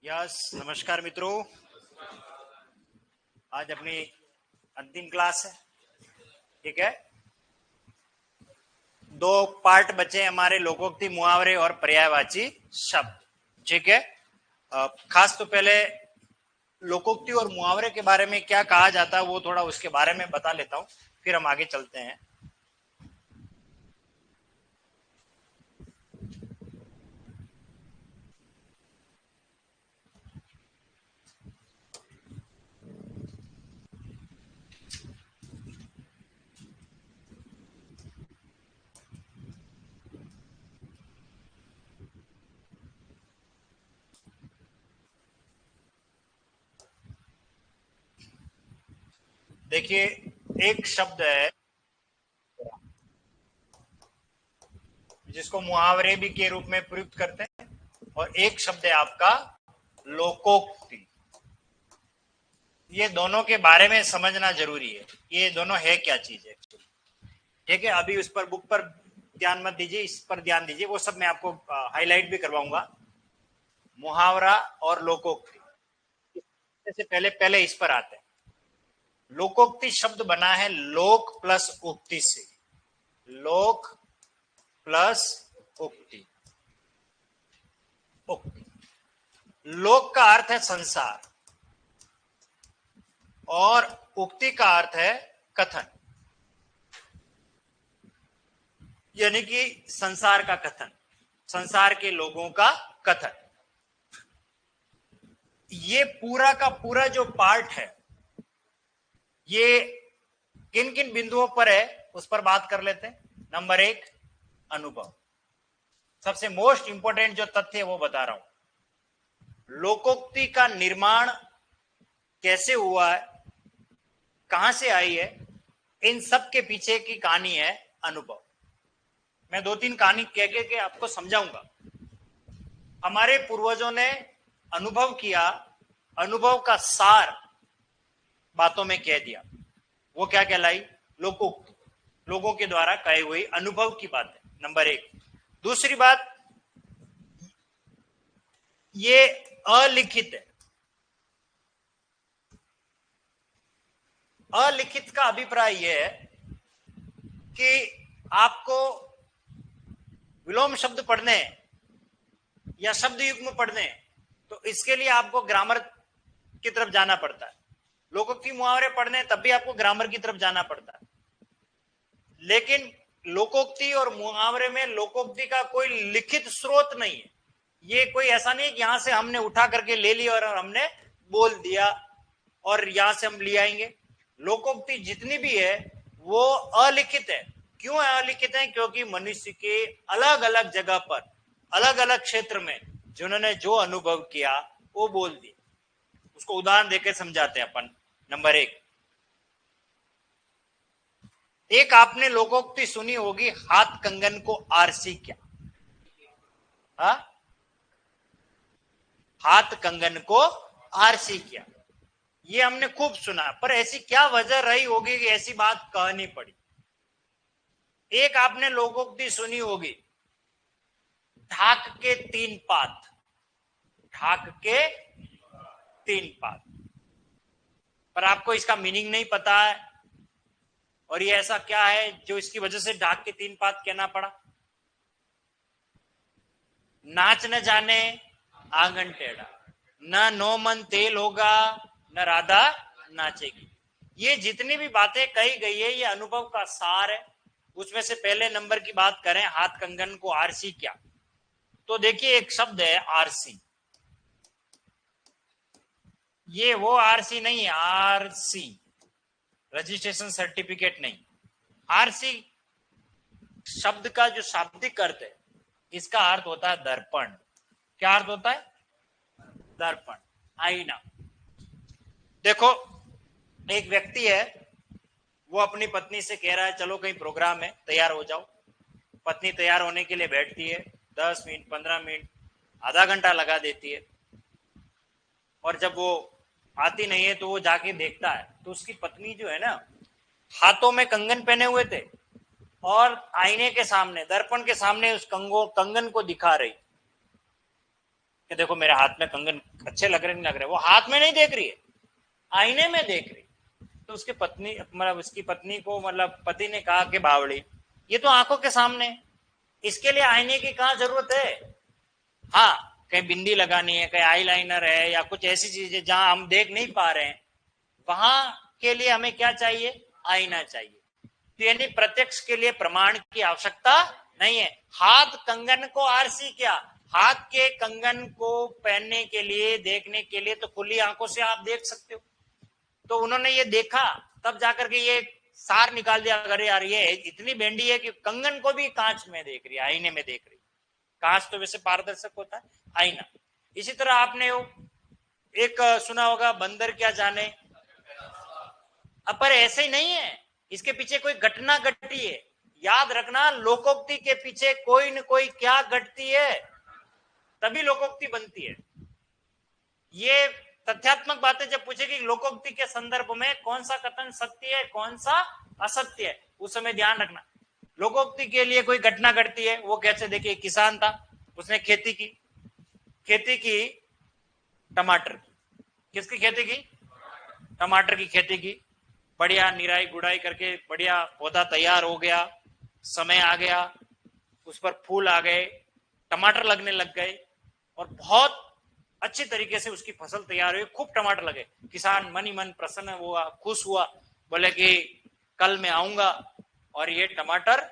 नमस्कार मित्रों। आज अपनी अंतिम क्लास है। ठीक है, दो पार्ट बचे हमारे, लोकोक्ति, मुहावरे और पर्यायवाची शब्द। ठीक है, खास तो पहले लोकोक्ति और मुहावरे के बारे में क्या कहा जाता है वो थोड़ा उसके बारे में बता लेता हूं, फिर हम आगे चलते हैं। देखिए, एक शब्द है जिसको मुहावरे भी के रूप में प्रयुक्त करते हैं, और एक शब्द है आपका लोकोक्ति। ये दोनों के बारे में समझना जरूरी है, ये दोनों है क्या चीज है। ठीक है, अभी उस पर बुक पर ध्यान मत दीजिए, इस पर ध्यान दीजिए, वो सब मैं आपको हाईलाइट भी करवाऊंगा। मुहावरा और लोकोक्ति, इससे पहले पहले इस पर आते हैं। लोकोक्ति शब्द बना है लोक प्लस उक्ति से। लोक प्लस उक्ति। उक्ति, लोक का अर्थ है संसार और उक्ति का अर्थ है कथन, यानी कि संसार का कथन, संसार के लोगों का कथन। ये पूरा का पूरा जो पार्ट है ये किन किन बिंदुओं पर है उस पर बात कर लेते हैं। नंबर एक, अनुभव। सबसे मोस्ट इंपोर्टेंट जो तथ्य है वो बता रहा हूं। लोकोक्ति का निर्माण कैसे हुआ है, कहां से आई है, इन सब के पीछे की कहानी है अनुभव। मैं दो तीन कहानी कह के आपको समझाऊंगा। हमारे पूर्वजों ने अनुभव किया, अनुभव का सार बातों में कह दिया, वो क्या कहलाई? लोकोक्ति, लोगों के द्वारा कही हुई अनुभव की बात है, नंबर एक। दूसरी बात, ये अलिखित है। अलिखित का अभिप्राय यह है कि आपको विलोम शब्द पढ़ने या शब्द युग्म पढ़ने, तो इसके लिए आपको ग्रामर की तरफ जाना पड़ता है। लोकोक्ति मुहावरे पढ़ने तब भी आपको ग्रामर की तरफ जाना पड़ता है। लेकिन लोकोक्ति और मुहावरे में लोकोक्ति का कोई लिखित स्रोत नहीं है। ये कोई ऐसा नहीं कि यहां से हमने उठा करके ले लिया और हमने बोल दिया और यहां से हम ले आएंगे। लोकोक्ति जितनी भी है वो अलिखित है। क्यों अलिखित है? क्योंकि मनुष्य के अलग अलग जगह पर, अलग अलग क्षेत्र में जिन्होंने जो अनुभव किया वो बोल दिया। उसको उदाहरण देकर समझाते हैं अपन। नंबर एक आपने लोकोक्ति सुनी होगी, हाथ कंगन को आरसी क्या। हा? हाथ कंगन को आरसी क्या, ये हमने खूब सुना, पर ऐसी क्या वजह रही होगी कि ऐसी बात कहनी पड़ी। एक आपने लोकोक्ति सुनी होगी, ढाक के तीन पात। ढाक के तीन पात, पर आपको इसका मीनिंग नहीं पता है, और ये ऐसा क्या है जो इसकी वजह से ढाक के तीन पात कहना पड़ा। नाच न जाने आंगन टेढ़ा, न नो मन तेल होगा, न राधा नाचेगी। ये जितनी भी बातें कही गई है ये अनुभव का सार है। उसमें से पहले नंबर की बात करें, हाथ कंगन को आरसी क्या, तो देखिए एक शब्द है आरसी। ये वो आरसी नहीं है, आरसी रजिस्ट्रेशन सर्टिफिकेट नहीं। आरसी शब्द का जो शाब्दिक अर्थ है, इसका अर्थ होता है दर्पण। क्या अर्थ होता है? दर्पण, आईना। देखो, एक व्यक्ति है, वो अपनी पत्नी से कह रहा है चलो कहीं प्रोग्राम है, तैयार हो जाओ। पत्नी तैयार होने के लिए बैठती है, 10 मिनट, 15 मिनट, आधा घंटा लगा देती है, और जब वो आती नहीं है तो वो जाके देखता है तो उसकी पत्नी जो है ना, हाथों में कंगन पहने हुए थे और आईने के सामने, दर्पण के सामने उस कंगन को दिखा रही। कि देखो मेरे हाथ में कंगन अच्छे लग रहे नहीं लग रहे, वो हाथ में नहीं देख रही है, आईने में देख रही। तो उसकी पत्नी मतलब उसकी पत्नी को मतलब पति ने कहा कि बावड़ी ये तो आंखों के सामने, इसके लिए आईने की कहाँ जरूरत है। हाँ, कहीं बिंदी लगानी है, कहीं आईलाइनर है या कुछ ऐसी चीजें जहां हम देख नहीं पा रहे हैं, वहां के लिए हमें क्या चाहिए, आईना चाहिए। तो यानी प्रत्यक्ष के लिए प्रमाण की आवश्यकता नहीं है। हाथ कंगन को आरसी क्या, हाथ के कंगन को पहनने के लिए देखने के लिए तो खुली आंखों से आप देख सकते हो। तो उन्होंने ये देखा तब जाकर के ये सार निकाल दिया, अरे यार ये इतनी बेंडी है कि कंगन को भी कांच में देख रही है, आईने में देख रही। कांच तो वैसे पारदर्शक होता है, आईना। इसी तरह आपने एक सुना होगा, बंदर क्या जाने। पर ऐसे ही नहीं है, इसके पीछे कोई घटना घटती है। याद रखना, लोकोक्ति के पीछे कोई न कोई क्या घटती है, तभी लोकोक्ति बनती है। ये तथ्यात्मक बातें जब पूछेगी लोकोक्ति के संदर्भ में कौन सा कथन सत्य है कौन सा असत्य है, उस समय ध्यान रखना। लोकोक्ति के लिए कोई घटना घटती है, वो कैसे, देखिए किसान था, उसने खेती की टमाटर की। किसकी खेती की, टमाटर की खेती की। बढ़िया निराई गुड़ाई करके बढ़िया पौधा तैयार हो गया, समय आ गया, उस पर फूल आ गए, टमाटर लगने लग गए और बहुत अच्छी तरीके से उसकी फसल तैयार हुई, खूब टमाटर लगे। किसान मन ही मन प्रसन्न हुआ, खुश हुआ, बोले कि कल मैं आऊंगा और ये टमाटर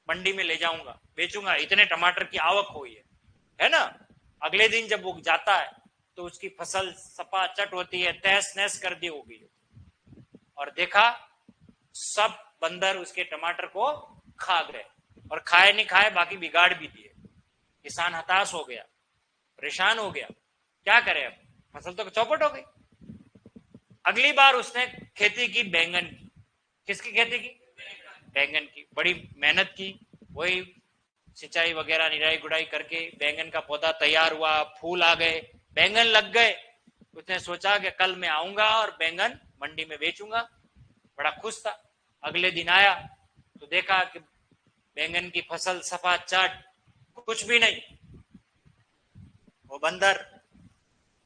मंडी में ले जाऊंगा, बेचूंगा, इतने टमाटर की आवक हुई है ना। अगले दिन जब वो जाता है तो उसकी फसल सपा चट होती है, तहस नहस कर दी होगी। और देखा सब बंदर उसके टमाटर को खा गए, और खाए नहीं खाए बाकी बिगाड़ भी दिए। किसान हताश हो गया, परेशान हो गया, क्या करे, अब फसल तो चौपट हो गई। अगली बार उसने खेती की बैंगन की। किसकी खेती की, बैंगन की। बड़ी मेहनत की, वही सिंचाई वगैरह निराई गुड़ाई करके बैंगन का पौधा तैयार हुआ, फूल आ गए, बैंगन लग गए। उसने सोचा कि कल मैं आऊंगा और बैंगन मंडी में बेचूंगा, बड़ा खुश था। अगले दिन आया तो देखा कि बैंगन की फसल सफा चट, कुछ भी नहीं। वो बंदर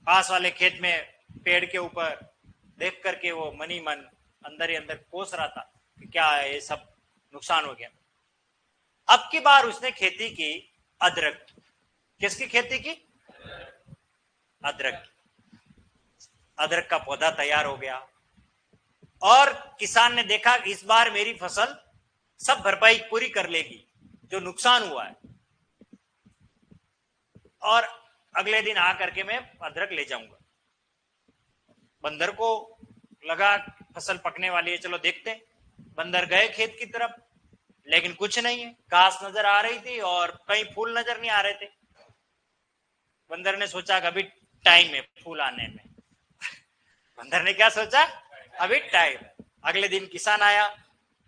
पास वाले खेत में पेड़ के ऊपर देख करके वो मनी मन अंदर ही अंदर कोस रहा था कि क्या है ये सब, नुकसान हो गया। अब की बार उसने खेती की अदरक की। किसकी खेती की, अदरक की। अदरक का पौधा तैयार हो गया और किसान ने देखा कि इस बार मेरी फसल सब भरपाई पूरी कर लेगी जो नुकसान हुआ है, और अगले दिन आकर के मैं अदरक ले जाऊंगा। बंदर को लगा फसल पकने वाली है, चलो देखते हैं। बंदर गए खेत की तरफ, लेकिन कुछ नहीं है, घास नजर आ रही थी और कहीं फूल नजर नहीं आ रहे थे। बंदर ने सोचा कि अभी टाइम है फूल आने में। बंदर ने क्या सोचा, अभी टाइम है। अगले दिन किसान आया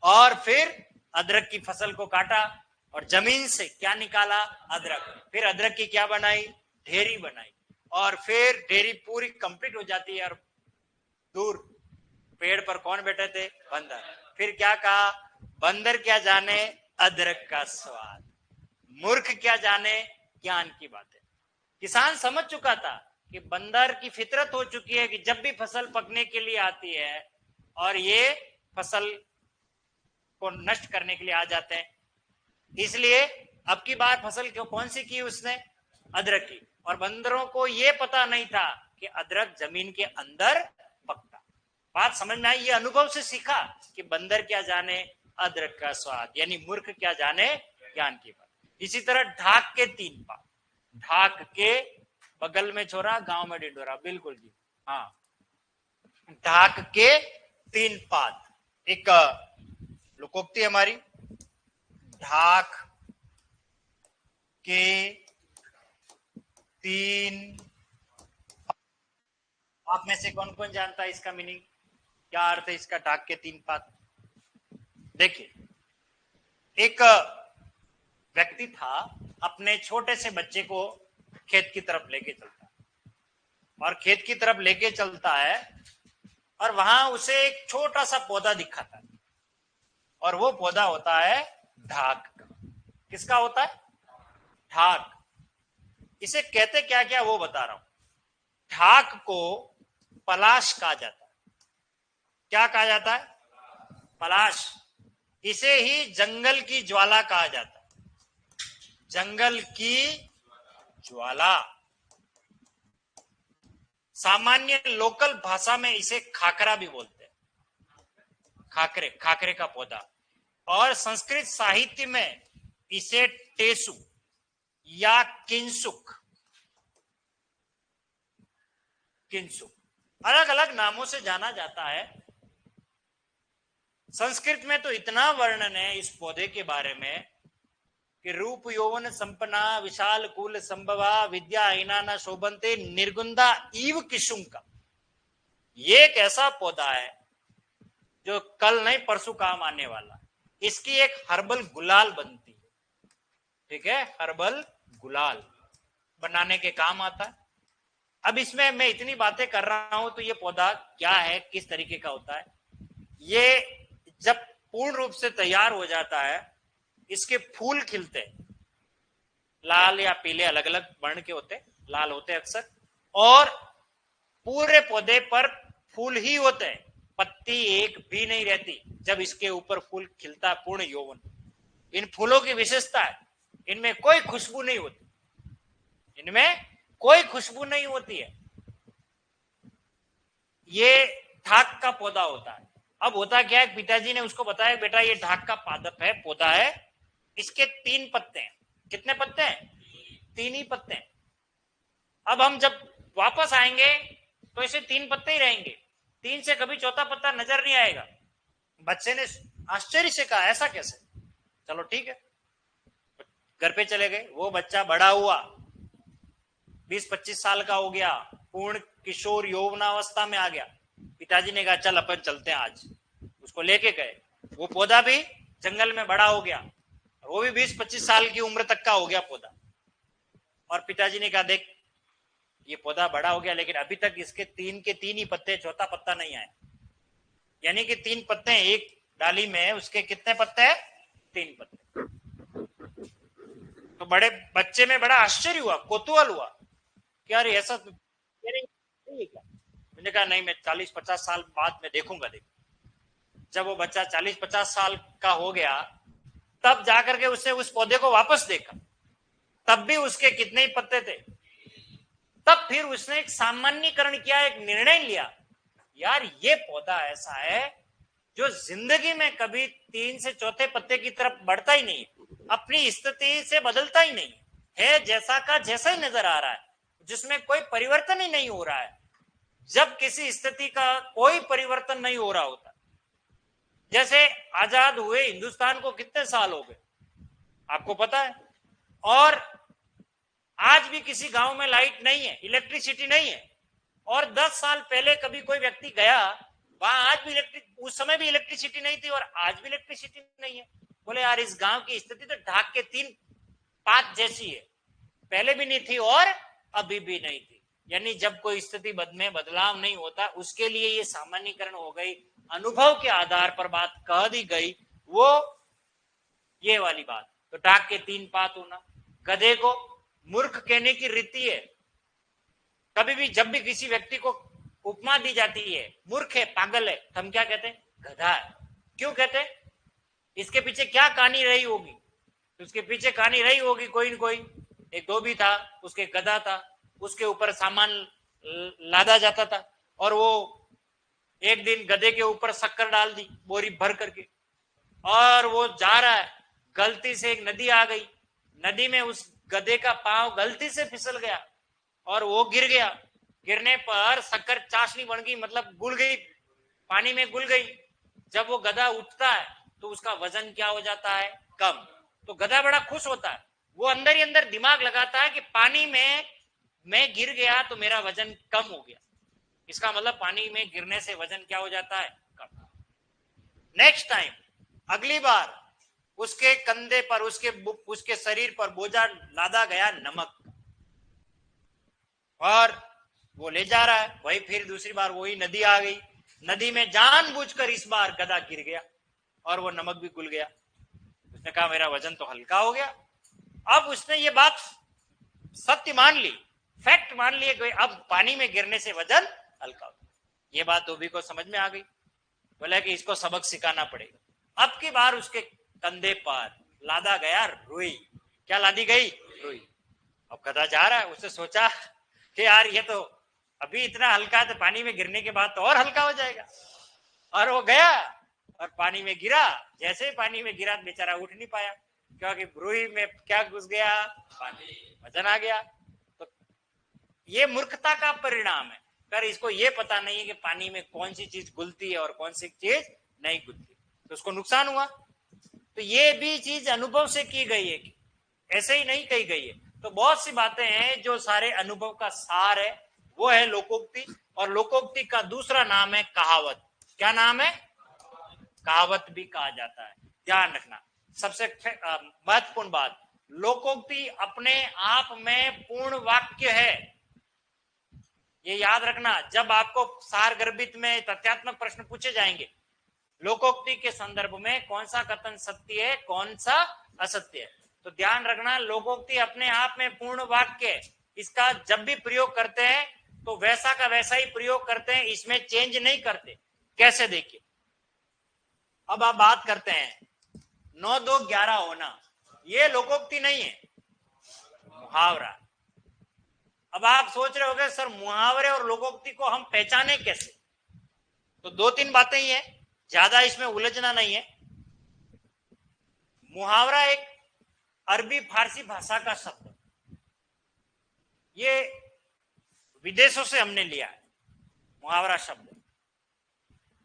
और फिर अदरक की फसल को काटा और जमीन से क्या निकाला, अदरक। फिर अदरक की क्या बनाई, ढेरी बनाई। और फिर ढेरी पूरी कंप्लीट हो जाती है और दूर पेड़ पर कौन बैठे थे, बंदर। फिर क्या कहा, बंदर क्या जाने अदरक का स्वाद, मूर्ख क्या जाने ज्ञान की बातें। किसान समझ चुका था कि बंदर की फितरत हो चुकी है कि जब भी फसल पकने के लिए आती है और ये फसल को नष्ट करने के लिए आ जाते हैं, इसलिए अब की बार फसल क्यों कौन सी की उसने, अदरक की। और बंदरों को यह पता नहीं था कि अदरक जमीन के अंदर पकता। बात समझ में आई, ये अनुभव से सीखा कि बंदर क्या जाने अदरक का स्वाद, यानी मूर्ख क्या जाने ज्ञान की बात। इसी तरह ढाक के तीन पात, ढाक के बगल में छोरा गांव में डिंडोरा, बिल्कुल जी हाँ। ढाक के तीन पात, एक लोकोक्ति हमारी, ढाक के तीन। आप में से कौन कौन जानता है इसका मीनिंग, क्या अर्थ है इसका, ढाक के तीन पात। देखिए, एक व्यक्ति था, अपने छोटे से बच्चे को खेत की तरफ लेके चलता है और खेत की तरफ लेके चलता है और वहां उसे एक छोटा सा पौधा दिखाता है और वो पौधा होता है ढाक का। किसका होता है, ढाक। इसे कहते क्या क्या वो बता रहा हूं। ढाक को पलाश कहा जाता है। क्या कहा जाता है? पलाश। इसे ही जंगल की ज्वाला कहा जाता है। जंगल की ज्वाला। सामान्य लोकल भाषा में इसे खाकरा भी बोलते हैं। खाकरे, खाकरे का पौधा। और संस्कृत साहित्य में इसे टेसु या किंसुक, किंसुक अलग अलग नामों से जाना जाता है। संस्कृत में तो इतना वर्णन है इस पौधे के बारे में कि रूप यौवन संपन्ना विशाल कुल संभवा विद्या हीना न शोभनते निर्गुंदा इव किशुंका। ये एक ऐसा पौधा है जो कल नहीं परसों काम आने वाला। इसकी एक हर्बल गुलाल बनती है, ठीक है, हर्बल गुलाल बनाने के काम आता है। अब इसमें मैं इतनी बातें कर रहा हूं तो ये पौधा क्या है, किस तरीके का होता है। ये जब पूर्ण रूप से तैयार हो जाता है, इसके फूल खिलते हैं, लाल या पीले अलग अलग वर्ण के होते, लाल होते अक्सर, और पूरे पौधे पर फूल ही होते हैं, पत्ती एक भी नहीं रहती जब इसके ऊपर फूल खिलता है पूर्ण यौवन। इन फूलों की विशेषता है, इनमें कोई खुशबू नहीं होती, इनमें कोई खुशबू नहीं होती है। ये ढाक का पौधा होता है। अब होता क्या है, पिताजी ने उसको बताया बेटा ये ढाक का पादप है, पौधा है, इसके 3 पत्ते हैं। कितने पत्ते हैं? 3 ही पत्ते हैं। अब हम जब वापस आएंगे तो इसे 3 पत्ते ही रहेंगे, 3 से कभी चौथा पत्ता नजर नहीं आएगा। बच्चे ने आश्चर्य से कहा ऐसा कैसे? चलो ठीक है, घर पे चले गए। वो बच्चा बड़ा हुआ, 20-25 साल का हो गया, पूर्ण किशोर यौवनावस्था में आ गया। पिताजी ने कहा चल अपन चलते हैं आज। उसको लेके गए। वो पौधा भी जंगल में बड़ा हो गया, वो भी 20-25 साल की उम्र तक का हो गया पौधा। और पिताजी ने कहा देख ये पौधा बड़ा हो गया लेकिन अभी तक इसके 3 के 3 ही पत्ते, चौथा पत्ता नहीं आए। यानी कि 3 पत्ते हैं एक डाली में, उसके कितने पत्ते हैं? 3 पत्ते। तो बड़े बच्चे में बड़ा आश्चर्य हुआ, कौतूहल हुआ कि यार ऐसा क्या? मैंने कहा नहीं, मैं 40-50 साल बाद में देखूंगा। जब वो बच्चा 40-50 साल का हो गया तब जाकर के उसने उस पौधे को वापस देखा, तब भी उसके कितने ही पत्ते थे। तब फिर उसने एक सामान्यीकरण किया, एक निर्णय लिया, यार ये पौधा ऐसा है जो जिंदगी में कभी 3 से चौथे पत्ते की तरफ बढ़ता ही नहीं, अपनी स्थिति से बदलता ही नहीं है, जैसा का जैसा ही नजर आ रहा है, जिसमें कोई परिवर्तन ही नहीं हो रहा है। जब किसी स्थिति का कोई परिवर्तन नहीं हो रहा होता, जैसे आजाद हुए हिंदुस्तान को कितने साल हो गए आपको पता है, और आज भी किसी गांव में लाइट नहीं है, इलेक्ट्रिसिटी नहीं है। और 10 साल पहले कभी कोई व्यक्ति गया वहां, आज भी उस समय भी इलेक्ट्रिसिटी नहीं थी और आज भी इलेक्ट्रिसिटी नहीं है। बोले यार इस गांव की स्थिति तो ढाक के 3 पात जैसी है, पहले भी नहीं थी और अभी भी नहीं थी। यानी जब कोई स्थिति में बदलाव नहीं होता उसके लिए ये सामान्यीकरण हो गई, अनुभव के आधार पर बात कह दी गई, वो ये वाली बात। तो ढाक के 3 पात होना, गधे को मूर्ख कहने की रीति है। कभी भी जब भी किसी व्यक्ति को उपमा दी जाती है, मूर्ख है, पागल है, तो हम क्या कहते हैं? गधा है। क्यों कहते हैं? इसके पीछे क्या कहानी रही होगी? तो उसके पीछे कहानी रही होगी कोई न कोई। एक धोबी था, उसके गधा था, उसके ऊपर सामान लादा जाता था और वो एक दिन गधे के ऊपर शक्कर डाल दी बोरी भर करके, और वो जा रहा है, गलती से एक नदी आ गई, नदी में उस गधे का पांव गलती से फिसल गया और वो गिर गया। गिरने पर शक्कर चाशनी बन गई, मतलब गुल गई, पानी में गुल गई। जब वो गधा उठता है तो उसका वजन क्या हो जाता है? कम। तो गधा बड़ा खुश होता है, वो अंदर ही अंदर दिमाग लगाता है कि पानी में मैं गिर गया तो मेरा वजन कम हो गया। इसका मतलब पानी में गिरने से वजन क्या हो जाता है? कम। नेक्स्ट टाइम, अगली बार उसके कंधे पर, उसके शरीर पर बोझा लादा गया नमक, और वो ले जा रहा है, वही फिर दूसरी बार वही नदी आ गई, नदी में जानबूझकर इस बार गधा गिर गया और वो नमक भी घुल गया। उसने कहा मेरा वजन तो हल्का हो गया। अब उसने ये बात सत्य मान ली, फैक्ट मान लिए कि अब पानी में गिरने से वजन हल्का होता है। ये बात धोबी को समझ में आ गई। बोला कि इसको सबक सिखाना पड़ेगा। अब की बार उसके कंधे पर लादा गया रुई। क्या लादी गई? रुई। अब गधा जा रहा है, उसने सोचा कि यार ये तो अभी इतना हल्का है, तो पानी में गिरने के बाद तो और हल्का हो जाएगा। और वो गया और पानी में गिरा। जैसे ही पानी में गिरा बेचारा उठ नहीं पाया, क्योंकि रुई में क्या घुस गया? पानी। वजन आ गया। तो ये मूर्खता का परिणाम है। पर इसको ये पता नहीं है कि पानी में कौन सी चीज घुलती है और कौन सी चीज नहीं घुलती, तो उसको नुकसान हुआ। तो ये भी चीज अनुभव से की गई है, ऐसे ही नहीं कही गई है। तो बहुत सी बातें हैं जो सारे अनुभव का सार है, वो है लोकोक्ति। और लोकोक्ति का दूसरा नाम है कहावत। क्या नाम है? कहावत भी कहा जाता है। ध्यान रखना, सबसे महत्वपूर्ण बात, लोकोक्ति अपने आप में पूर्ण वाक्य है। ये याद रखना, जब आपको सारगर्भित में तथ्यात्मक प्रश्न पूछे जाएंगे, लोकोक्ति के संदर्भ में कौन सा कथन सत्य है, कौन सा असत्य है, तो ध्यान रखना लोकोक्ति अपने आप में पूर्ण वाक्य है। इसका जब भी प्रयोग करते हैं तो वैसा का वैसा ही प्रयोग करते हैं, इसमें चेंज नहीं करते। कैसे? देखिए, अब आप बात करते हैं 9 2 11 होना, ये लोकोक्ति नहीं है, मुहावरा। अब आप सोच रहे होंगे सर मुहावरे और लोकोक्ति को हम पहचाने कैसे? तो 2-3 बातें ही है, ज्यादा इसमें उलझना नहीं है। मुहावरा एक अरबी फारसी भाषा का शब्द, ये विदेशों से हमने लिया है मुहावरा शब्द।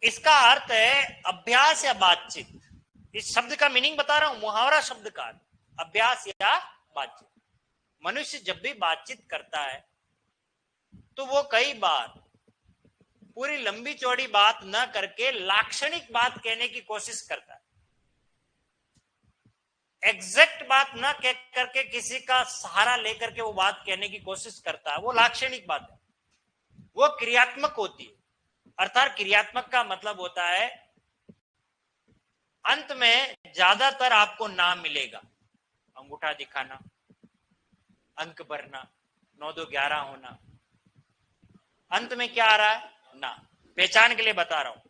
इसका अर्थ है अभ्यास या बातचीत। इस शब्द का मीनिंग बता रहा हूं, मुहावरा शब्द का अभ्यास या बातचीत। मनुष्य जब भी बातचीत करता है तो वो कई बार पूरी लंबी चौड़ी बात न करके लाक्षणिक बात कहने की कोशिश करता है। एग्जैक्ट बात न कह करके किसी का सहारा लेकर के वो बात कहने की कोशिश करता है, वो लाक्षणिक बात है। वो क्रियात्मक होती है। अर्थात क्रियात्मक का मतलब होता है अंत में ज्यादातर आपको नाम मिलेगा, अंगूठा दिखाना, अंक भरना, 9 2 11 होना। अंत में क्या आ रहा है? ना। पहचान के लिए बता रहा हूं,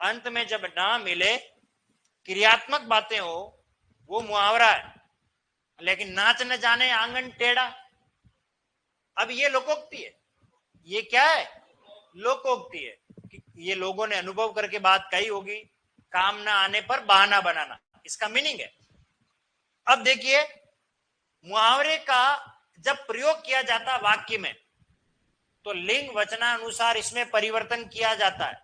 अंत में जब ना मिले, क्रियात्मक बातें हो, वो मुहावरा है। लेकिन नाच न जाने आंगन टेढ़ा, अब ये लोकोक्ति है। ये क्या है? लोकोक्ति है। ये लोगों ने अनुभव करके बात कही होगी, काम ना आने पर बहाना बनाना, इसका मीनिंग है। अब देखिए, मुहावरे का जब प्रयोग किया जाता वाक्य में तो लिंग वचनानुसार इसमें परिवर्तन किया जाता है,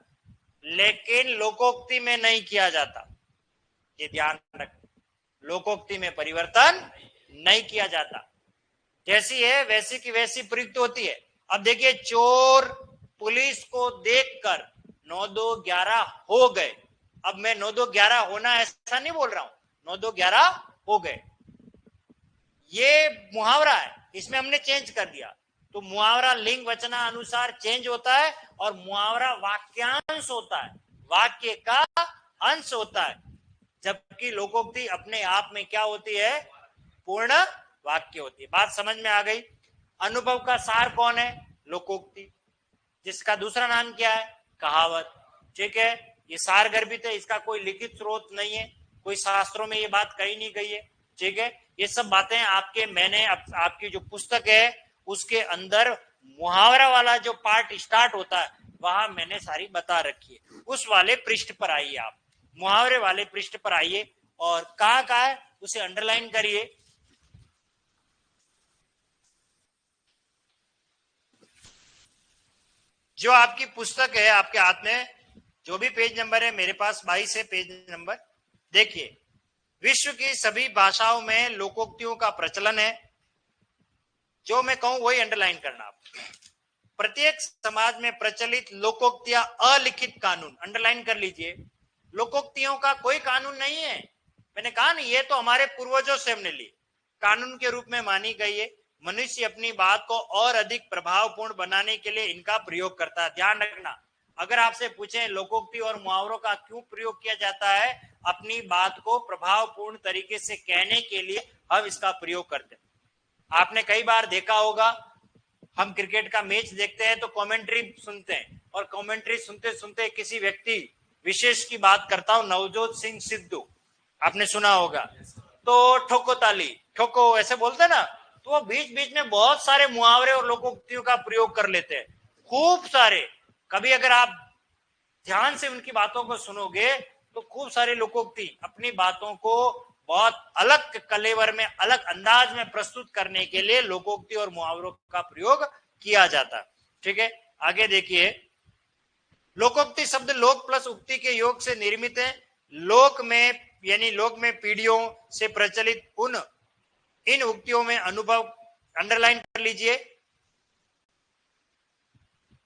लेकिन लोकोक्ति में नहीं किया जाता। ये ध्यान रखें, लोकोक्ति में परिवर्तन नहीं किया जाता। जैसी है वैसी की वैसी प्रयुक्त होती है। अब देखिए, चोर पुलिस को देखकर 9 2 11 हो गए। अब मैं 9 2 11 होना ऐसा नहीं बोल रहा हूं, 9 2 11 हो गए, ये मुहावरा है, इसमें हमने चेंज कर दिया। तो मुहावरा लिंग वचना अनुसार चेंज होता है और मुहावरा वाक्यांश होता है, वाक्य का अंश होता है। जबकि लोकोक्ति अपने आप में क्या होती है? पूर्ण वाक्य होती है। बात समझ में आ गई? अनुभव का सार कौन है? लोकोक्ति, जिसका दूसरा नाम क्या है? कहावत। ठीक है, ये सार गर्भित है, इसका कोई लिखित स्रोत नहीं है, कोई शास्त्रों में ये बात कही नहीं गई है। ठीक है, ये सब बातें आपके मैंने आपकी जो पुस्तक है उसके अंदर मुहावरा वाला जो पार्ट स्टार्ट होता है वहां मैंने सारी बता रखी है। उस वाले पृष्ठ पर आइए, आप मुहावरे वाले पृष्ठ पर आइए और कहाँ है उसे अंडरलाइन करिए। जो आपकी पुस्तक है आपके हाथ में, जो भी पेज नंबर है, मेरे पास 22 है पेज नंबर। देखिए, विश्व की सभी भाषाओं में लोकोक्तियों का प्रचलन है। जो मैं कहूं वही अंडरलाइन करना आप। प्रत्येक समाज में प्रचलित लोकोक्तियां अलिखित कानून, अंडरलाइन कर लीजिए। लोकोक्तियों का कोई कानून नहीं है। मैंने कहा नहीं, ये तो हमारे पूर्वजों से हमने ली, कानून के रूप में मानी गई है। मनुष्य अपनी बात को और अधिक प्रभावपूर्ण बनाने के लिए इनका प्रयोग करता है। ध्यान रखना, अगर आपसे पूछें लोकोक्ति और मुहावरों का क्यों प्रयोग किया जाता है, अपनी बात को प्रभावपूर्ण तरीके से कहने के लिए हम इसका प्रयोग करते हैं। आपने कई बार देखा होगा, हम क्रिकेट का मैच देखते हैं तो कमेंट्री सुनते हैं, और कमेंट्री सुनते सुनते किसी व्यक्ति विशेष की बात करता हूं, नवजोत सिंह सिद्धू, आपने सुना होगा, तो ठोको ताली, ठोको, ऐसे बोलते हैं ना, तो वो बीच बीच में बहुत सारे मुहावरे और लोकोक्तियों का प्रयोग कर लेते हैं, खूब सारे। कभी अगर आप ध्यान से उनकी बातों को सुनोगे तो खूब सारे लोकोक्ति अपनी बातों को बहुत अलग कलेवर में, अलग अंदाज में प्रस्तुत करने के लिए लोकोक्ति और मुहावरों का प्रयोग किया जाता। ठीक है, आगे देखिए, लोकोक्ति शब्द लोक प्लस उक्ति के योग से निर्मित है। लोक में यानी लोक में पीढ़ियों से प्रचलित इन उक्तियों में अनुभव, अंडरलाइन कर लीजिए,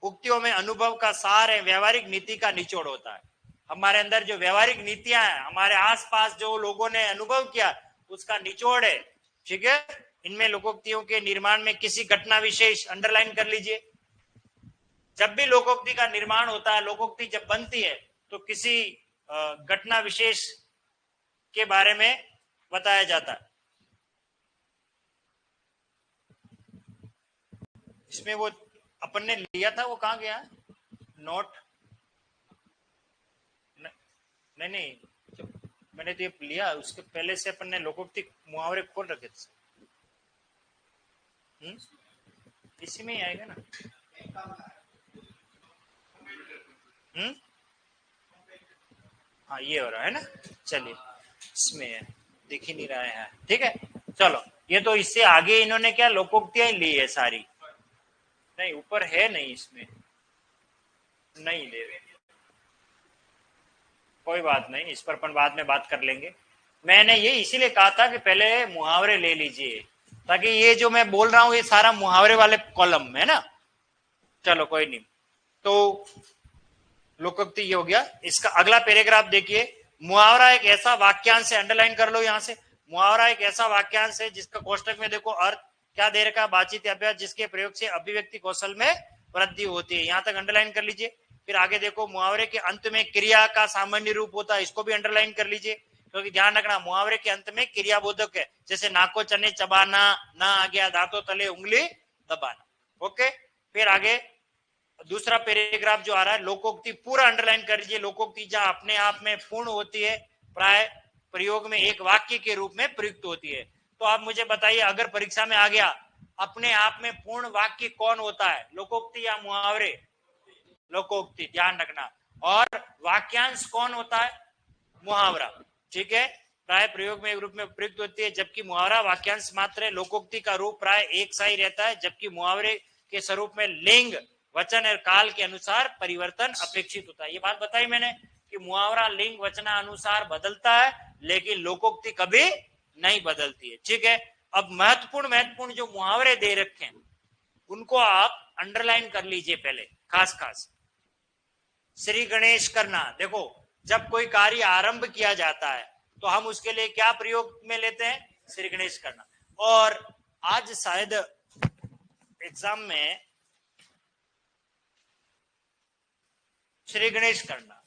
उक्तियों में अनुभव का सार है, व्यवहारिक नीति का निचोड़ होता है। हमारे अंदर जो व्यवहारिक नीतियां हैं, हमारे आसपास जो लोगों ने अनुभव किया, उसका निचोड़ है। ठीक है, इनमें लोकोक्तियों के निर्माण में किसी घटना विशेष, अंडरलाइन कर लीजिए, जब भी लोकोक्ति का निर्माण होता है, लोकोक्ति जब बनती है तो किसी घटना विशेष के बारे में बताया जाता है। इसमें वो अपन ने लिया था, वो कहां गया नोट? नहीं नहीं, मैंने तो ये लिया, उसके पहले से अपन ने लोकोक्ति मुहावरे खोल रखे थे। इसी में ही आएगा ना। हाँ, ये हो रहा है ना, चलिए, इसमें है, दिख ही नहीं रहा है। ठीक है, चलो, ये तो इससे आगे इन्होंने क्या लोकोक्तियां ली है सारी, नहीं ऊपर है नहीं, इसमें नहीं ले रहे, कोई बात नहीं, इस पर अपन बाद में बात कर लेंगे। मैंने ये इसीलिए कहा था कि पहले मुहावरे ले लीजिए, ताकि ये जो मैं बोल रहा हूं ये सारा मुहावरे वाले कॉलम में है ना। चलो कोई नहीं, तो लोकोक्ति ये हो गया। इसका अगला पैराग्राफ देखिए, मुहावरा एक ऐसा वाक्यांश है, अंडरलाइन कर लो यहां से, मुहावरा एक ऐसा वाक्यांश है जिसका कोष्टक में देखो अर्थ क्या दे रखा, बातचीत अभ्यास, जिसके प्रयोग से अभिव्यक्ति कौशल में वृद्धि होती है। यहां तक अंडरलाइन कर लीजिए। फिर आगे देखो, मुहावरे के अंत में क्रिया का सामान्य रूप होता है, इसको भी अंडरलाइन कर लीजिए, क्योंकि ध्यान रखना मुहावरे के अंत में क्रियाबोधक है, जैसे नाको चने चबाना, ना आ गया दांतों तले उंगली दबाना। ओके, फिर आगे दूसरा पैराग्राफ जो आ रहा है, लोकोक्ति पूरा अंडरलाइन कर लीजिए। लोकोक्ति जहां अपने आप में पूर्ण होती है, प्राय प्रयोग में एक वाक्य के रूप में प्रयुक्त होती है। तो आप मुझे बताइए, अगर परीक्षा में आ गया, अपने आप में पूर्ण वाक्य कौन होता है, लोकोक्ति या मुहावरे? लोकोक्ति, ध्यान रखना। और वाक्यांश कौन होता है? मुहावरा। ठीक है, प्राय प्रयोग में एक रूप में प्रयुक्त होती है, जबकि मुहावरा वाक्यांश मात्र है। लोकोक्ति का रूप प्राय एक सा ही रहता है, जबकि मुहावरे के स्वरूप में लिंग, वचन और काल के अनुसार परिवर्तन अपेक्षित होता है। ये बात बताई मैंने कि मुहावरा लिंग वचना अनुसार बदलता है, लेकिन लोकोक्ति कभी नहीं बदलती है। ठीक है, अब महत्वपूर्ण जो मुहावरे दे रखे हैं उनको आप अंडरलाइन कर लीजिए पहले, खास खास। श्री गणेश करना, देखो जब कोई कार्य आरंभ किया जाता है तो हम उसके लिए क्या प्रयोग में लेते हैं? श्री गणेश करना। और आज शायद एग्जाम में श्री गणेश करना,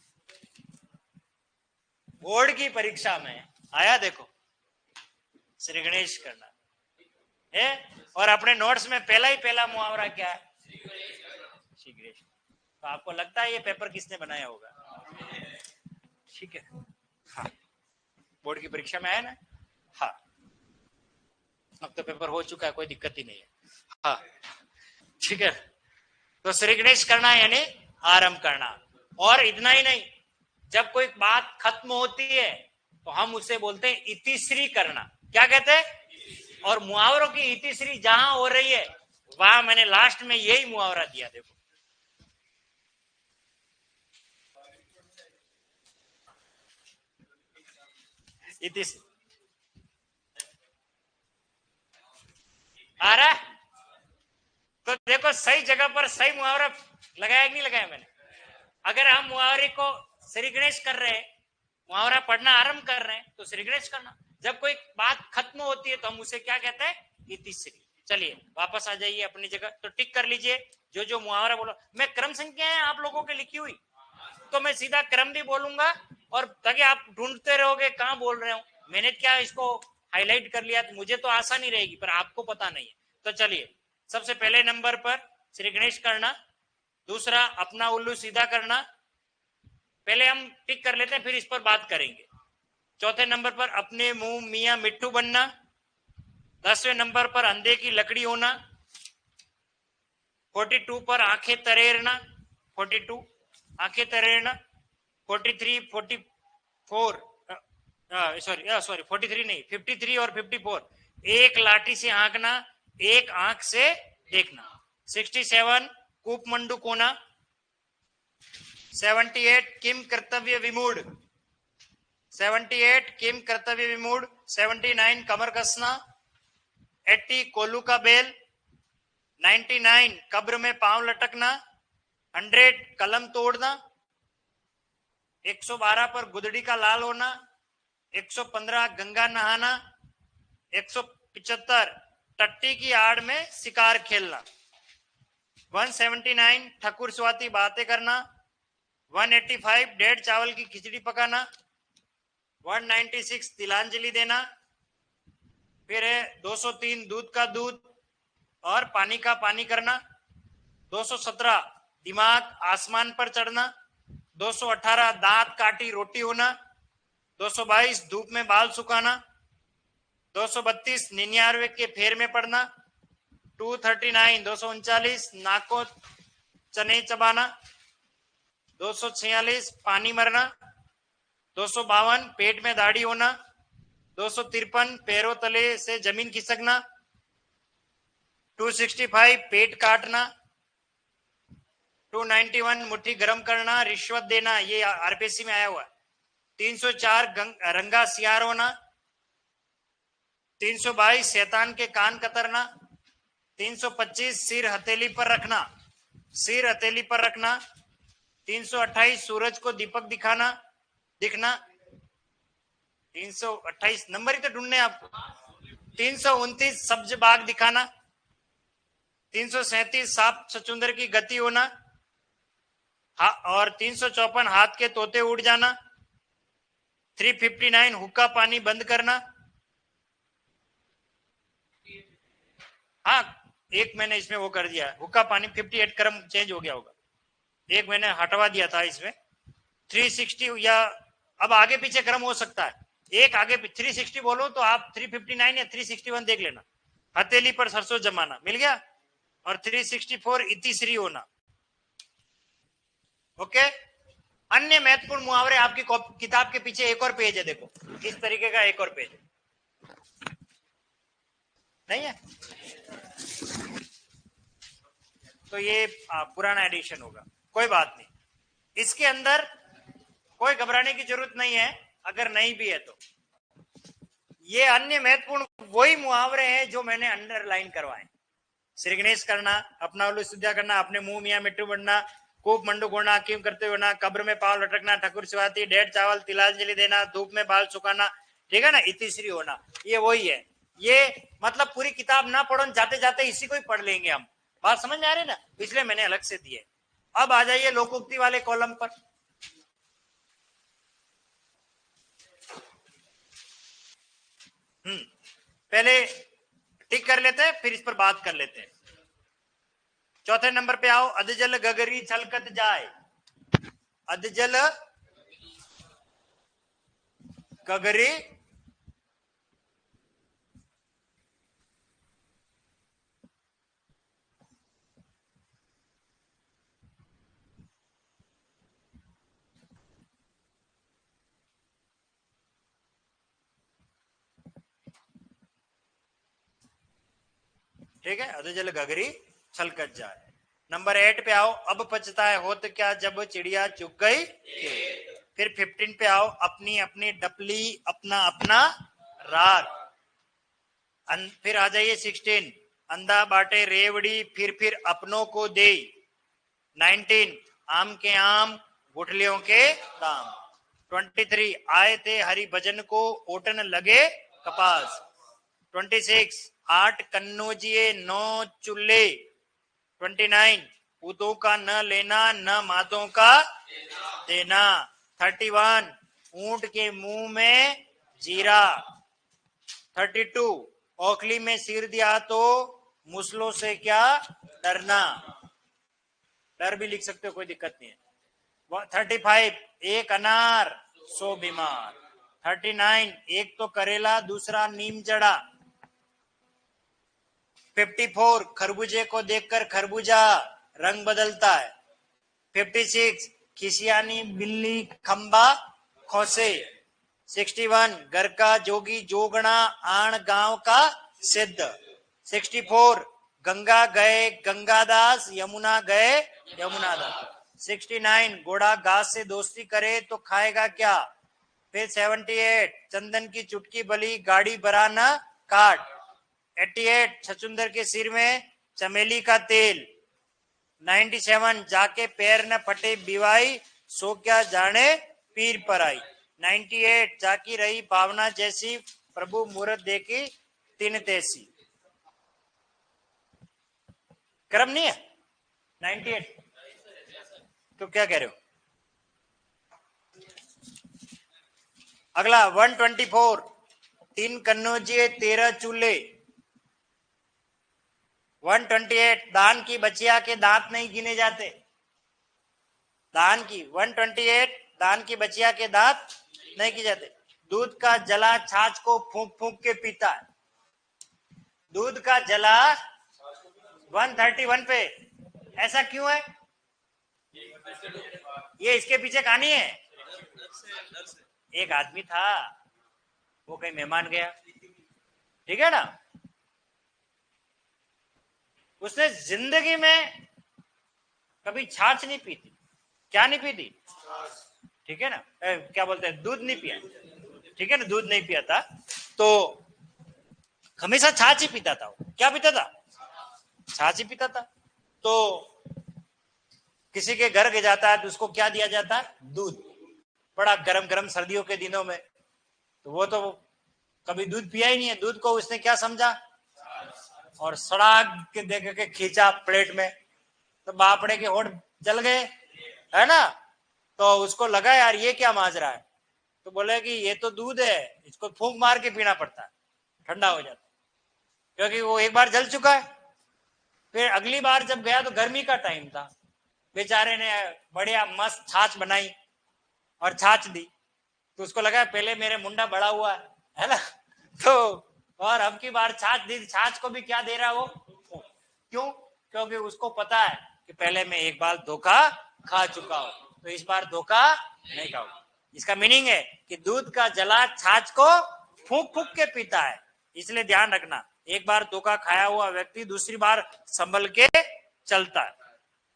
बोर्ड की परीक्षा में आया, देखो श्री गणेश करना है। और अपने नोट्स में पहला ही पहला मुहावरा क्या है? श्री गणेश। तो आपको लगता है ये पेपर किसने बनाया होगा? ठीक है, हाँ, बोर्ड की परीक्षा में आया ना। हाँ, अब तो पेपर हो चुका है, कोई दिक्कत ही नहीं है। हाँ, ठीक है, तो श्री गणेश करना यानी आरंभ करना। और इतना ही नहीं, जब कोई बात खत्म होती है तो हम उसे बोलते हैं इतिश्री करना। क्या कहते हैं? और मुहावरों की इतिश्री जहां हो रही है वहां मैंने लास्ट में यही मुहावरा दिया, देखो। इतिश्री आ रहा है, तो देखो सही जगह पर सही मुहावरा लगाया कि नहीं लगाया मैंने? अगर हम मुहावरे को श्री गणेश कर रहे हैं, मुहावरा पढ़ना आरंभ कर रहे हैं, तो श्री गणेश करना। जब कोई बात खत्म होती है तो हम उसे क्या कहते हैं? इतिश्री। चलिए वापस आ जाइए अपनी जगह, तो टिक कर लीजिए जो जो मुहावरा बोलो। मैं क्रम संख्या है आप लोगों के लिखी हुई, तो मैं सीधा क्रम भी बोलूंगा, और ताकि आप ढूंढते रहोगे कहां बोल रहे हो। मैंने क्या इसको हाईलाइट कर लिया तो मुझे तो आसानी रहेगी, पर आपको पता नहीं है। तो चलिए, सबसे पहले नंबर पर श्री गणेश करना, दूसरा अपना उल्लू सीधा करना, पहले हम टिक कर लेते हैं फिर इस पर बात करेंगे। चौथे नंबर पर अपने मुंह मियां मिट्टू बनना, 10वें नंबर पर अंधे की लकड़ी होना, 42 पर आंखें तरेरना, 42 आंखें तरेरना, 43 44 सॉरी 43 नहीं 53 और 54 एक लाठी से हाँकना, एक आंख से देखना, 67 कूपमंडू कोना, 78 किम कर्तव्य विमूढ़, 78 किम कर्तव्य विमूढ़, 79 कमर कसना, 80 कोल्लू का बेल, 99 कब्र में पांव लटकना, 100 कलम तोड़ना, 112 पर गुदड़ी का लाल होना, 115 गंगा नहाना, 175 टट्टी की आड़ में शिकार खेलना, 179 ठकुर स्वाति बातें करना, 185 डेढ़ चावल की खिचड़ी पकाना, 196 तिलांजलि देना, फिर है 203 दूध का दूध और पानी का पानी करना, 217 दिमाग आसमान पर चढ़ना, 218 दांत काटी रोटी होना, 222 धूप में बाल सुखाना, 232 निन्यानवे के फेर में पड़ना, 239 239 नाको चने चबाना, 246 पानी मरना, 252 पेट में दाढ़ी होना, 253 पैरों तले से जमीन खिसकना, 265 पेट काटना, 291 मुट्ठी गरम करना, रिश्वत देना, ये आरपीसी में आया हुआ है, 304 रंगा सियार होना, 322 शैतान के कान कतरना, 325 सिर हथेली पर रखना, सिर हथेली पर रखना, 328 सूरज को दीपक दिखाना दिखना, 328 नंबर ही तो ढूंढने आपको, 329 सब्ज बाग दिखाना, 337 सांप सचुंदर की गति होना, और 354 हाथ के तोते उड़ जाना, 359 हुक्का पानी बंद करना। हाँ, एक मैंने इसमें वो कर दिया, हुक्का पानी 58 क्रम चेंज हो गया होगा, एक मैंने हटवा दिया था इसमें। 360 या अब आगे पीछे क्रम हो सकता है, एक आगे 360 बोलो तो आप 359 या 361 देख लेना, हथेली पर सरसों जमाना मिल गया, और 364 इतिश्री होना। ओके, अन्य महत्वपूर्ण मुहावरे आपकी किताब के पीछे एक और पेज है, देखो इस तरीके का एक और पेज है, नहीं है तो ये पुराना एडिशन होगा, कोई बात नहीं, इसके अंदर कोई घबराने की जरूरत नहीं है, अगर नहीं भी है तो। ये अन्य महत्वपूर्ण वही मुहावरे हैं जो मैंने अंडरलाइन करवाए, श्री गणेश करना, अपना उल्लू सीधा करना, अपने मुंह मियां मिट्टू बनना, कूप मंडू गोना, किम करते होना, कब्र में पांव लटकना, ठकुर शिवाती, डेढ़ चावल तिलांजलि देना, धूप में बाल सुखाना, ठीक है ना, इतिश्री होना, ये वही है। ये मतलब पूरी किताब ना पढ़ो, जाते जाते इसी को ही पढ़ लेंगे हम, बात समझ में आ रही है ना, इसलिए मैंने अलग से दिए। अब आ जाइए लोकोक्ति वाले कॉलम पर। पहले टिक कर लेते हैं फिर इस पर बात कर लेते हैं। चौथे नंबर पे आओ, अधजल गगरी छलकत जाए, अधजल गगरी ठीक है, अधजल गगरी छलकत जाए। नंबर 8 पे आओ, अब पछताए होत क्या जब चिड़िया चुग गई। फिर 15 पे आओ, अपनी अपनी डपली अपना अपना राग। फिर आ जाइए 16, अंधा बाटे रेवड़ी फिर अपनों को दे। 19, आम के आम गुठलियों के दाम। 23, आए थे हरि भजन को ओटन लगे कपास। 26, 8 कन्नौजिए 9 चूल्हे। 29, पूतों का न लेना न मातों का देना। 31, ऊंट के मुंह में जीरा। 32 ओखली में सिर दिया तो मुसलों से क्या डरना, डर भी लिख सकते हो, कोई दिक्कत नहीं है। 35 एक अनार 100 बीमार। 39 एक तो करेला दूसरा नीम चढ़ा। 54 खरबूजे को देखकर खरबूजा रंग बदलता है। 56 खिसियानी बिल्ली खंबा खोसे। 61 घर का जोगी जोगना आण गांव का सिद्ध। 64 गंगा गए गंगादास यमुना गए यमुनादास। 69 घोड़ा घास से दोस्ती करे तो खाएगा क्या। फिर 78 चंदन की चुटकी बली गाड़ी बरा न काट। 88 छचुंदर के सिर में चमेली का तेल। 97 जाके पैर न फटे बिवाई सो क्या जाने पीर पराई। 98 जाकी रही भावना जैसी प्रभु मूर्त देखी तीन तैसी। क्रम नहीं है 98, तो क्या कह रहे हो। अगला 124 तीन कन्नौजिए 13 चूल्हे। 128 दान की बचिया के दांत नहीं गिने जाते। दान की 128 दान की बचिया के दांत नहीं गिने जाते। दूध का जला छाछ को फूंक फूंक के पीता है। दूध का जला 131 पे ऐसा क्यों है, ये इसके पीछे कहानी है। एक आदमी था, वो कहीं मेहमान गया, ठीक है ना, उसने जिंदगी में कभी छाछ नहीं पी थी। क्या नहीं पी थी, ठीक है ना, क्या बोलते हैं, दूध नहीं पिया, ठीक है ना, दूध नहीं पिया था, तो हमेशा छाछ ही पीता था। वो क्या पीता था, छाछ ही पीता था। तो किसी के घर के जाता है तो उसको क्या दिया जाता है, दूध, बड़ा गरम गरम सर्दियों के दिनों में। तो वो तो कभी दूध पिया ही नहीं है, दूध को उसने क्या समझा, और सड़ाक के देख के खींचा प्लेट में, तो बापड़े के होठ जल गए, है ना। तो उसको लगा यार ये क्या माजरा है, तो बोले कि ये तो दूध है, इसको फूंक मार के पीना पड़ता है, ठंडा हो जाता है, क्योंकि वो एक बार जल चुका है। फिर अगली बार जब गया तो गर्मी का टाइम था, बेचारे ने बढ़िया मस्त छाछ बनाई और छाछ दी, तो उसको लगा पहले मेरे मुंडा बड़ा हुआ है ना, तो और अब की बार छाछ दी, छाछ को भी क्या दे रहा वो, क्यों, क्योंकि उसको पता है कि पहले मैं एक बार धोखा खा चुका हूं, तो इस बार धोखा नहीं खाऊंगा। इसका मीनिंग है कि दूध का जला छाछ को फूंक फूंक के पीता है। इसलिए ध्यान रखना, एक बार धोखा खाया हुआ व्यक्ति दूसरी बार संभल के चलता है।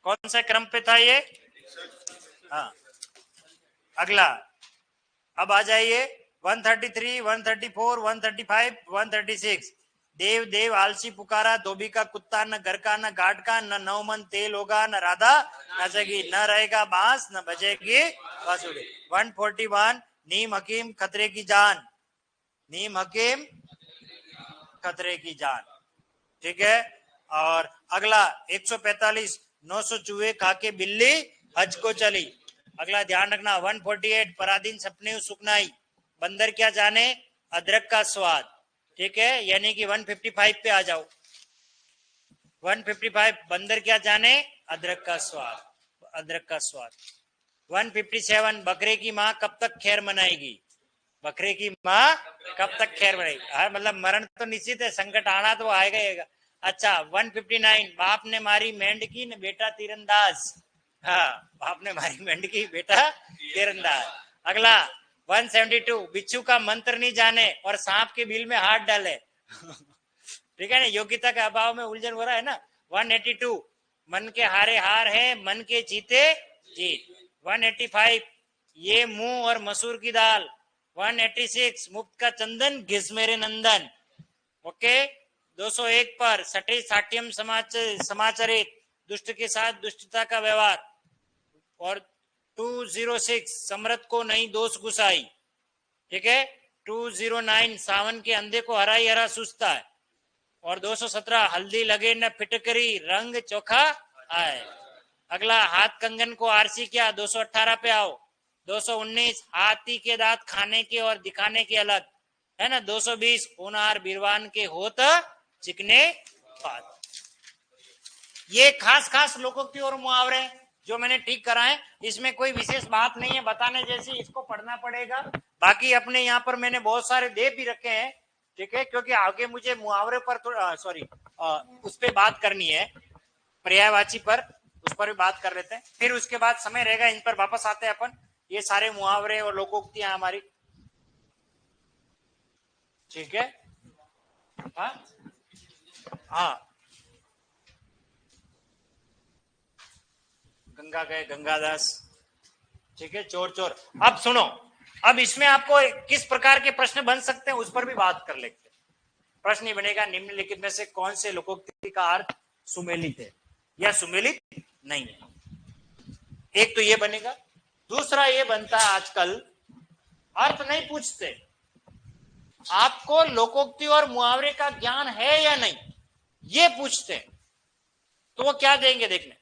कौन सा क्रम पे था ये, हाँ। अगला अब आ जाइए 133, 134, 135, 136। देव देव आलसी पुकारा, धोबी का कुत्ता, न घर का न घाट का, न नवमन तेल होगा, न राधा नाचेगी, न रहेगा बांस न बजेगी बांसुरी। 141 नीम हकीम खतरे की जान, नीम हकीम खतरे की जान, ठीक है। और अगला 145 900 चूहे खाके बिल्ली हज को चली। अगला ध्यान रखना 148 पराधीन सपने सुखनाई, बंदर क्या जाने अदरक का स्वाद, ठीक है, यानी कि 155 पे आ जाओ। 155 बंदर क्या जाने अदरक का स्वाद, अदरक का स्वाद। 157 बकरे की माँ कब तक खैर मनाएगी, बकरे की माँ कब तक खैर मनाएगी, मतलब मरण तो निश्चित है, संकट आना तो आएगा ही। अच्छा 159 बाप ने मारी मेंढकी न बेटा तीरंदाज, हाँ बाप ने मारी मेंढकी बेटा तीरंदाज। अगला 172 बिच्छू का मंत्र नहीं जाने और सांप के बिल में हाथ डाले ठीक है ना, योग्यता के अभाव में उलझन हो रहा है ना। 182 मन के हारे हार है मन के जीते जीत। 185 ये मुंह और मसूर की दाल। 186 मुफ्त का चंदन घिस मेरे नंदन, ओके। 201 पर सटे साठ्यम समाचरित, दुष्ट के साथ दुष्टता का व्यवहार। और 206 समरथ को नहीं दोष गुसाई, ठीक है। 209 सावन के अंधे को हरा ही हरा सुस्ता है। और 217 हल्दी लगे न फिटकरी रंग चोखा आए। अगला हाथ कंगन को आरसी क्या, 218 पे आओ। 219 हाथी के दांत खाने के और दिखाने के अलग, है ना। 220 होनार बीरवान के होत चिकने पात। ये खास खास लोकोक्ति और मुहावरे जो मैंने ठीक कराए, इसमें कोई विशेष बात नहीं है बताने जैसी, इसको पढ़ना पड़ेगा। बाकी अपने यहाँ पर मैंने बहुत सारे दे भी रखे हैं, ठीक है, क्योंकि आगे मुझे मुहावरे पर थोड़ा उस पर बात करनी है, पर्यायवाची पर, उस पर भी बात कर लेते हैं। फिर उसके बाद समय रहेगा इन पर वापस आते हैं अपन, ये सारे मुहावरे और लोकोक्तियां हमारी, ठीक है। हाँ हाँ, गंगा गए गंगादास, ठीक है, चोर चोर। अब सुनो, अब इसमें आपको किस प्रकार के प्रश्न बन सकते हैं उस पर भी बात कर लेते हैं। प्रश्न ही बनेगा, निम्नलिखित में से कौन से लोकोक्ति का अर्थ सुमेलित है या सुमेलित नहीं है। एक तो ये बनेगा। दूसरा ये बनता है, आजकल अर्थ नहीं पूछते, आपको लोकोक्ति और मुहावरे का ज्ञान है या नहीं ये पूछते हैं। तो वो क्या देंगे देखने,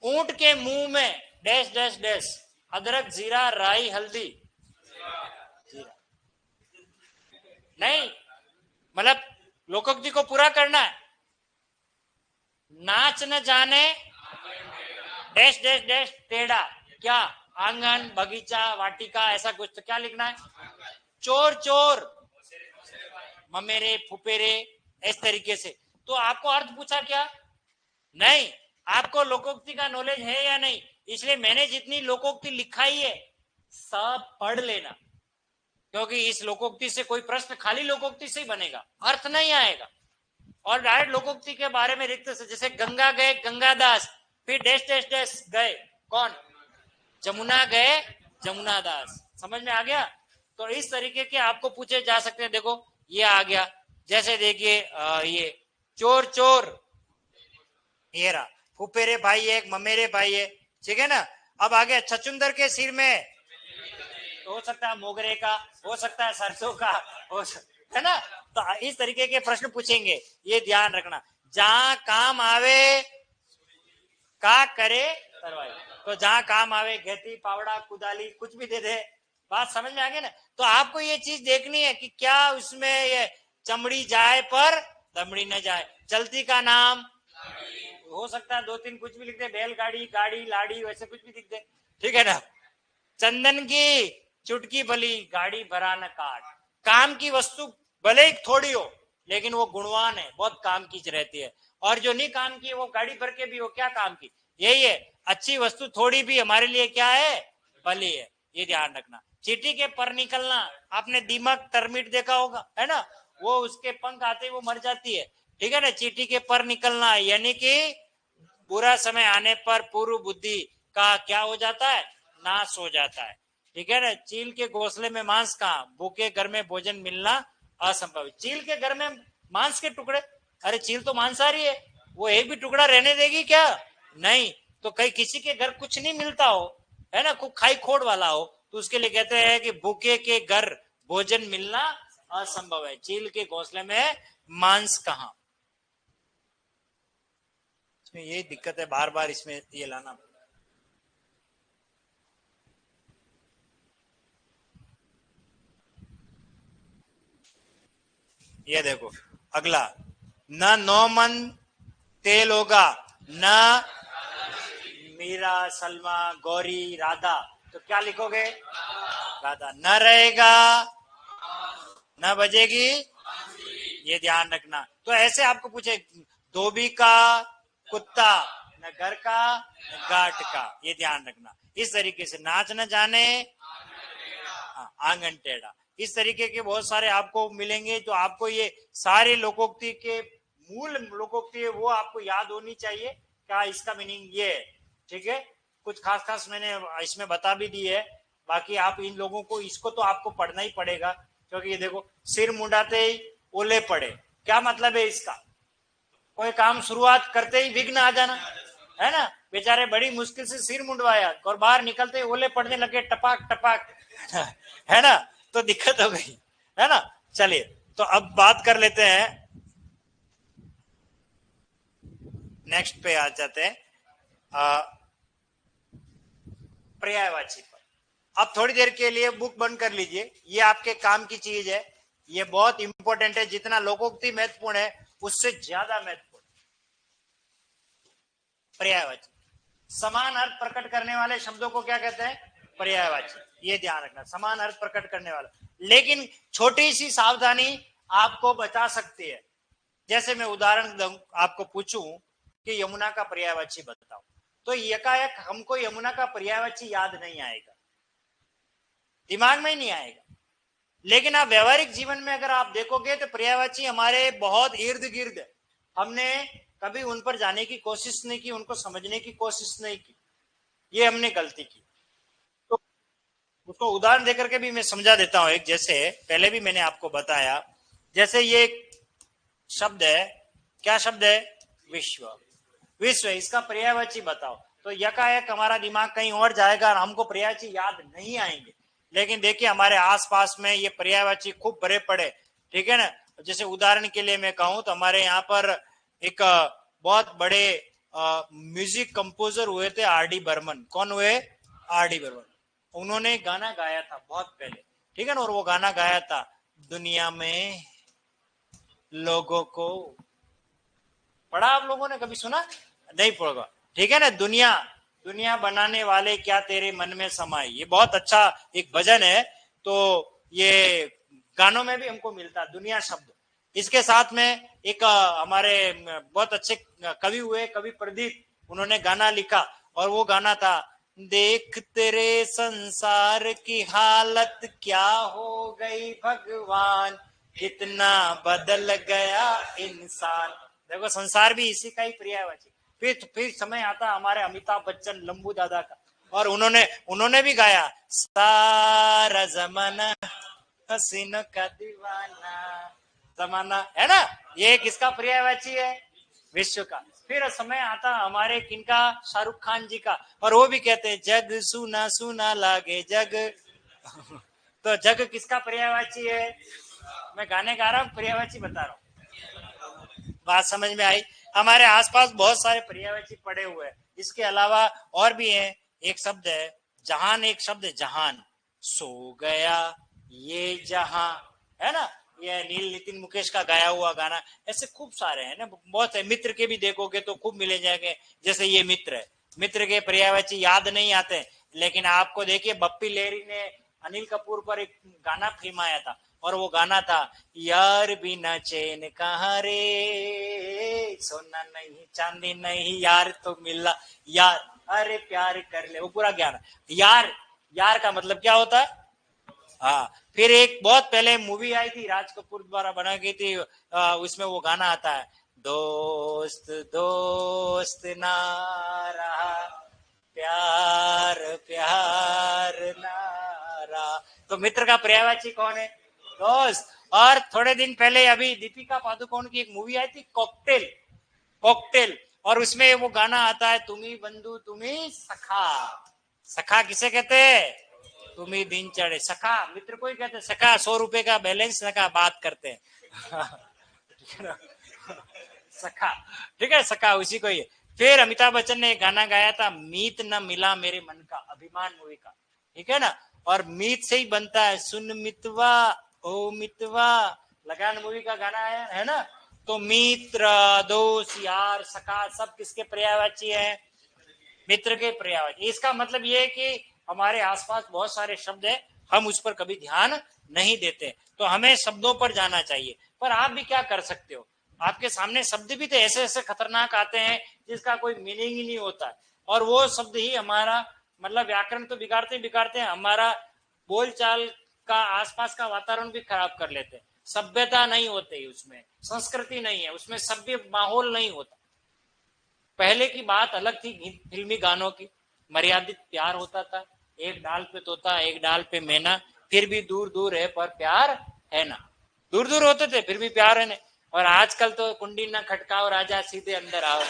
ऊंट के मुंह में डैश डैश डैश, अदरक जीरा राई हल्दी, जीरा नहीं, मतलब लोकोक्ति को पूरा करना है। नाच न जाने डैश डैश डैश टेढ़ा, क्या, आंगन बगीचा वाटिका ऐसा कुछ, तो क्या लिखना है, चोर चोर ममेरे फुपेरे, इस तरीके से। तो आपको अर्थ पूछा क्या, नहीं, आपको लोकोक्ति का नॉलेज है या नहीं, इसलिए मैंने जितनी लोकोक्ति लिखाई है सब पढ़ लेना, क्योंकि इस लोकोक्ति से कोई प्रश्न खाली लोकोक्ति से ही बनेगा, अर्थ नहीं आएगा। और डायरेक्ट लोकोक्ति के बारे में लिखते से, जैसे गंगा गए गंगादास, फिर डैश डैश डैश गए कौन, जमुना गए जमुना दास, समझ में आ गया। तो इस तरीके के आपको पूछे जा सकते हैं। देखो ये आ गया, जैसे देखिए ये चोर चोर, ये रहा, फुपेरे भाई है, ममेरे भाई है, ठीक है ना। अब आगे छचुंदर के सिर में, तो हो सकता है मोगरे का, हो सकता है सरसों का, है ना। तो इस तरीके के प्रश्न पूछेंगे, ये ध्यान रखना। जहां काम आवे का करे करवाई, तो जहां काम आवे खेती पावड़ा कुदाली कुछ भी दे दे, बात समझ में आ गई ना। तो आपको ये चीज देखनी है कि क्या उसमें ये चमड़ी जाए पर दमड़ी न जाए, चलती का नाम, हो सकता है दो तीन कुछ भी लिख दे, बैलगाड़ी गाड़ी लाड़ी वैसे कुछ भी लिख दे, ठीक है ना। चंदन की चुटकी भली गाड़ी भरा न काट, काम की वस्तु भले ही थोड़ी हो लेकिन वो गुणवान है, बहुत काम की रहती है। और जो नहीं काम की वो गाड़ी भर के भी वो क्या काम की, यही है, अच्छी वस्तु थोड़ी भी हमारे लिए क्या है, भली है, ये ध्यान रखना। चींटी के पर निकलना, आपने दीमक टर्मिट देखा होगा, है ना, वो उसके पंख आते ही वो मर जाती है, ठीक है ना। चींटी के पर निकलना यानी कि बुरा समय आने पर पूर्व बुद्धि का क्या हो जाता है, नाश हो जाता है, ठीक है ना। चील के घोंसले में मांस कहाँ, भूखे घर में भोजन मिलना असंभव। चील के घर में मांस के टुकड़े, अरे चील तो मांसाहारी है, वो एक भी टुकड़ा रहने देगी क्या, नहीं। तो कहीं किसी के घर कुछ नहीं मिलता हो, है ना, खूब खाई खोड़ वाला हो, तो उसके लिए कहते हैं कि भूखे के घर भोजन मिलना असंभव है, चील के घोंसले में मांस कहाँ। इसमें यही दिक्कत है, बार बार इसमें ये लाना। ये देखो अगला, न नौ मन तेल होगा, न मीरा सलमा गौरी राधा, तो क्या लिखोगे, राधा। न रहेगा न बजेगी, ये ध्यान रखना। तो ऐसे आपको पूछे, धोबी का कुत्ता, न घर का न गाट का, ये ध्यान रखना। इस तरीके से नाच न जाने आंगन टेढ़ा, इस तरीके के बहुत सारे आपको मिलेंगे। जो आपको ये सारे लोकोक्ति के मूल लोकोक्ति है वो आपको याद होनी चाहिए, क्या इसका मीनिंग ये है, ठीक है। कुछ खास खास मैंने इसमें बता भी दी है, बाकी आप इन लोगों को, इसको तो आपको पढ़ना ही पड़ेगा, क्योंकि ये देखो, सिर मुंडाते ही ओले पड़े, क्या मतलब है इसका, कोई काम शुरुआत करते ही विघ्न आ जाना, है ना। बेचारे बड़ी मुश्किल से सिर मुंडवाया और बाहर निकलते ही ओले पड़ने लगे टपाक टपाक, है ना, तो दिक्कत हो गई, है ना। चलिए, तो अब बात कर लेते हैं, नेक्स्ट पे आ जाते हैं पर्यायवाची पर। अब थोड़ी देर के लिए बुक बंद कर लीजिए, ये आपके काम की चीज है, ये बहुत इंपॉर्टेंट है, जितना लोकोक्ति महत्वपूर्ण है उससे ज्यादा महत्वपूर्ण पर्यायवाची। समान अर्थ प्रकट करने वाले शब्दों को क्या कहते हैं? पर्यायवाची। ये ध्यान रखना, समान अर्थ प्रकट करने वाला। लेकिन छोटी सी सावधानी आपको बचा सकती है। जैसे मैं उदाहरण आपको पूछूं कि यमुना का पर्यायवाची बताओ, तो एकाएक हमको यमुना का पर्यायवाची याद नहीं आएगा, दिमाग में ही नहीं आएगा। लेकिन आप व्यवहारिक जीवन में अगर आप देखोगे तो पर्यायवाची हमारे बहुत इर्द गिर्द है, हमने कभी उन पर जाने की कोशिश नहीं की, उनको समझने की कोशिश नहीं की, ये हमने गलती की। तो उसको उदाहरण देकर के भी मैं समझा देता हूं। एक जैसे पहले भी मैंने आपको बताया, जैसे ये शब्द है, क्या शब्द है? विश्व। विश्व, इसका पर्यायवाची बताओ, तो यकायक हमारा दिमाग कहीं और जाएगा और हमको पर्यायवाची याद नहीं आएंगे। लेकिन देखिए हमारे आसपास में ये पर्यायवाची खूब भरे पड़े, ठीक है ना। जैसे उदाहरण के लिए मैं कहूं तो हमारे यहाँ पर एक बहुत बड़े म्यूजिक कंपोजर हुए थे, आर.डी. बर्मन। कौन हुए? आर.डी. बर्मन। उन्होंने गाना गाया था बहुत पहले, ठीक है ना, और वो गाना गाया था, दुनिया में लोगों को, पढ़ा आप लोगों ने? कभी सुना? नहीं पढ़ा, ठीक है ना। दुनिया दुनिया बनाने वाले क्या तेरे मन में समाई, ये बहुत अच्छा एक भजन है। तो ये गानों में भी हमको मिलता दुनिया शब्द। इसके साथ में एक हमारे बहुत अच्छे कवि हुए, कवि प्रदीप, उन्होंने गाना लिखा और वो गाना था, देख तेरे संसार की हालत क्या हो गई भगवान, कितना बदल गया इंसान। देखो संसार भी इसी का ही पर्यायवाची। फिर समय आता हमारे अमिताभ बच्चन, लंबू दादा का, और उन्होंने उन्होंने भी गाया, सारा जमाना हसीनों का दीवाना जमाना, है ना। ये किसका पर्यायवाची है? विश्व का। फिर समय आता हमारे किनका? शाहरुख खान जी का, और वो भी कहते हैं, जग सुना सुना लागे जग। तो जग किसका पर्यायवाची है? मैं गाने गा रहा हूँ, पर्यायवाची बता रहा हूँ। बात समझ में आई? हमारे आसपास बहुत सारे पर्यायवाची पड़े हुए हैं। इसके अलावा और भी है, एक शब्द है जहान, एक शब्द है जहान, सो गया ये जहां, है ना। ये नील नितिन मुकेश का गाया हुआ गाना, ऐसे खूब सारे हैं ना, बहुत है। मित्र के भी देखोगे तो खूब मिले जाएंगे, जैसे ये मित्र है, मित्र के पर्यायवाची याद नहीं आते, लेकिन आपको देखिए बप्पी लेहरी ने अनिल कपूर पर एक गाना फिल्माया था, और वो गाना था, यार बिना चैन कहाँ रे, सोना नहीं चांदी नहीं यार तो मिला यार, अरे प्यार कर ले, वो पूरा ज्ञान। यार, यार का मतलब क्या होता है? हाँ। फिर एक बहुत पहले मूवी आई थी, राज कपूर द्वारा बना गई थी, उसमें वो गाना आता है, दोस्त दोस्त ना रहा, प्यार प्यार ना रहा। तो मित्र का पर्यायवाची कौन है? दोस्त। और थोड़े दिन पहले अभी दीपिका पादुकोण की एक मूवी आई थी, कॉकटेल, कॉकटेल, और उसमें वो गाना आता है, तुम्ही बंधु तुम्ही सखा। सखा किसे कहते हैं? तुम्ही दिन चढ़े। सखा मित्र को ही कहते हैं सखा। 100 रुपए का बैलेंस, सखा बात करते हैं। सखा, ठीक है, सखा उसी को ही है। फिर अमिताभ बच्चन ने एक गाना गाया था, मीत न मिला मेरे मन का, अभिमान मूवी का, ठीक है ना। और मीत से ही बनता है सुन मितवा ओ मितवा, लगान मूवी का गाना है ना। तो मित्र, दोस्त, यार, सखा सब किसके पर्यायवाची है? मित्र के पर्यायवाची। इसका मतलब ये है कि हमारे आसपास बहुत सारे शब्द है, हम उस पर कभी ध्यान नहीं देते, तो हमें शब्दों पर जाना चाहिए। पर आप भी क्या कर सकते हो, आपके सामने शब्द भी तो ऐसे ऐसे खतरनाक आते हैं जिसका कोई मीनिंग ही नहीं होता है, और वो शब्द ही हमारा मतलब व्याकरण तो बिगाड़ते बिगाड़ते हैं, हमारा बोलचाल का, आसपास का वातावरण भी खराब कर लेते हैं। सभ्यता नहीं होती उसमें, संस्कृति नहीं है उसमें, सभ्य माहौल नहीं होता। पहले की बात अलग थी, फिल्मी गानों की, मर्यादित प्यार होता था, एक डाल पे तोता एक डाल पे मैना, फिर भी दूर दूर है पर प्यार है ना। दूर दूर होते थे फिर भी प्यार है ना। और आजकल तो कुंडी ना खटकाओ राजा सीधे अंदर आओ।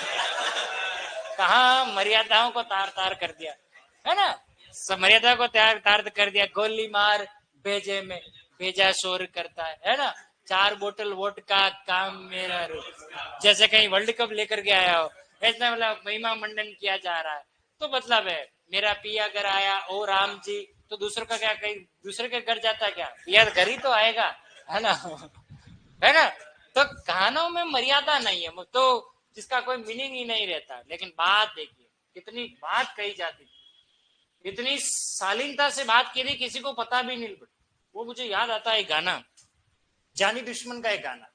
कहा मर्यादाओं को तार तार कर दिया, है ना। सब मर्यादा को तार तार कर दिया, गोली मार भेजे में भेजा शोर करता है ना। 4 बोतल वोट का काम मेरा रू, जैसे कहीं वर्ल्ड कप लेकर के आया हो, ऐसा मतलब महिमा मंडन किया जा रहा है। तो मतलब है मेरा पिया घर आया ओ राम जी, तो दूसरों का क्या, कहीं दूसरे के घर जाता क्या? पिया घर ही तो आएगा, है ना? है ना? तो गानों में मर्यादा नहीं है, तो जिसका कोई मीनिंग ही नहीं रहता। लेकिन बात देखिए कितनी बात कही जाती, इतनी शालीनता से बात की थी, किसी को पता भी नहीं पड़ी। वो मुझे याद आता है गाना, जानी दुश्मन का एक गाना,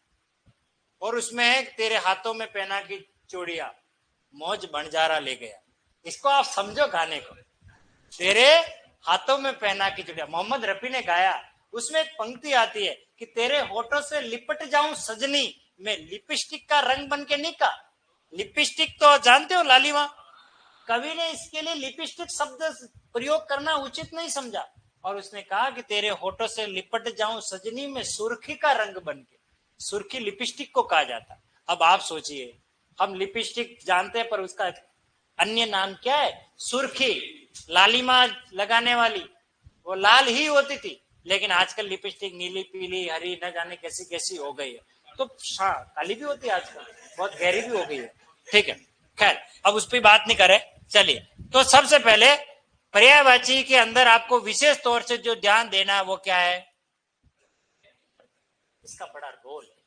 और उसमें है तेरे हाथों में पहना की चूड़िया मौज बंजारा ले गया। इसको आप समझो गाने को, तेरे हाथों में पहना की चूड़िया, मोहम्मद रफी ने गाया। उसमें एक पंक्ति आती है कि तेरे होठों से लिपट जाऊं सजनी, मैं लिपस्टिक का रंग बन के निका। लिपस्टिक तो जानते हो लालिमा, कवि ने इसके लिए लिपस्टिक शब्द प्रयोग करना उचित नहीं समझा, और उसने कहा कि तेरे होठों से लिपट जाऊं सजनी में सुर्खी का रंग बन के। सुर्खी लिपस्टिक को कहा जाता। अब आप सोचिए, हम लिपस्टिक जानते हैं पर उसका अन्य नाम क्या है? सुर्खी। लालिमा लगाने वाली वो लाल ही होती थी, लेकिन आजकल लिपस्टिक नीली पीली हरी न जाने कैसी कैसी हो गई है। तो काली भी होती है आजकल, बहुत गहरी भी हो गई है। ठीक है, खैर अब उस पर बात नहीं करे। चलिए, तो सबसे पहले पर्यायवाची के अंदर आपको विशेष तौर से जो ध्यान देना है वो क्या है? इसका बड़ा रोल है।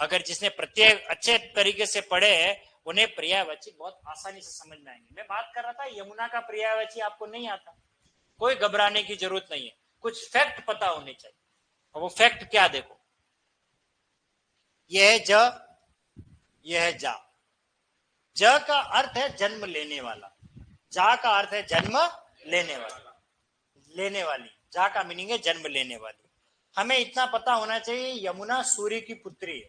अगर जिसने प्रत्यय अच्छे तरीके से पढ़े हैं उन्हें पर्यायवाची बहुत आसानी से समझ में आएंगे। मैं बात कर रहा था यमुना का पर्यायवाची आपको नहीं आता, कोई घबराने की जरूरत नहीं है, कुछ फैक्ट पता होने चाहिए। और वो फैक्ट क्या, देखो, यह है ज, यह है जा। ज का अर्थ है जन्म लेने वाला, जा का अर्थ है जन्म लेने वाला, लेने वाली। जा का मीनिंग है जन्म लेने वाली। हमें इतना पता होना चाहिए, यमुना सूर्य की पुत्री है।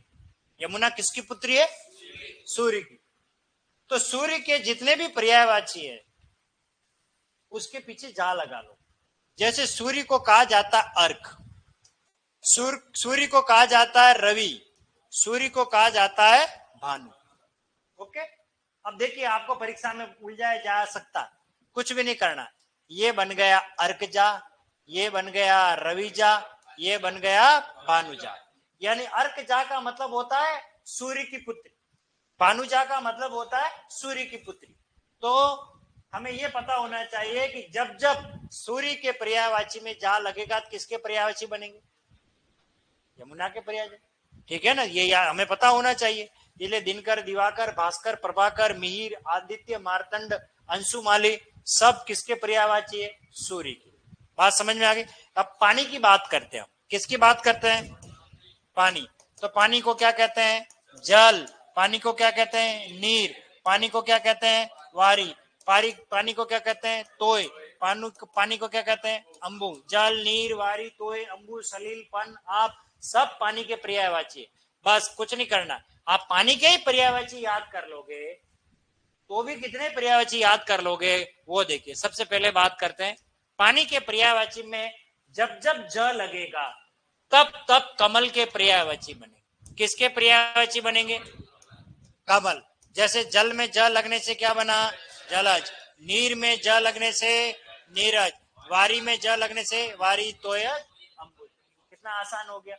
यमुना किसकी पुत्री है? सूर्य की। तो सूर्य के जितने भी पर्यायवाची है उसके पीछे जा लगा लो। जैसे सूर्य को कहा जाता है अर्क, सूर्य को कहा जाता है रवि, सूर्य को कहा जाता है भानु। ओके, अब देखिए आपको परीक्षा में उलझाया जा सकता, कुछ भी नहीं करना। ये बन गया अर्कजा, ये बन गया रविजा, ये बन गया भानुजा। यानी अर्कजा का मतलब होता है सूर्य की पुत्री, भानुजा का मतलब होता है सूर्य की पुत्री। तो हमें यह पता होना चाहिए कि जब जब सूर्य के पर्यायवाची में जा लगेगा तो किसके पर्यायवाची बनेंगे? यमुना के पर्यायवाची। ठीक है ना, ये हमें पता होना चाहिए। इसलिए दिनकर, दिवाकर, भास्कर, प्रभाकर, मिहिर, आदित्य, मार्तंड, अंशुमाली सब किसके पर्यायवाची है? सूर्य की। बात समझ में आ गई? अब पानी की बात करते हैं। किसकी बात करते हैं? पानी। तो पानी को क्या कहते हैं? जल। पानी को क्या कहते हैं? नीर। पानी को क्या कहते हैं? वारी। पानी को क्या कहते हैं? तोय। पानी को क्या कहते हैं? अम्बु। जल, नीर, वारी, तोय, अम्बु, सलील, पन, आप सब पानी के पर्यायवाची। बस कुछ नहीं करना, आप पानी के ही पर्यायवाची याद कर लोगे तो भी कितने पर्यायवाची याद कर लोगे वो देखिए। सबसे पहले बात करते हैं पानी के पर्यायवाची में जब जब ज लगेगा तब तब कमल के पर्यायवाची बनेंगे। किसके पर्यायवाची बनेंगे? कमल। जैसे जल में ज लगने से क्या बना? जलज। नीर में ज लगने से नीरज। वारी में ज लगने से वारी, तोयज, अम्बुज। कितना आसान हो गया,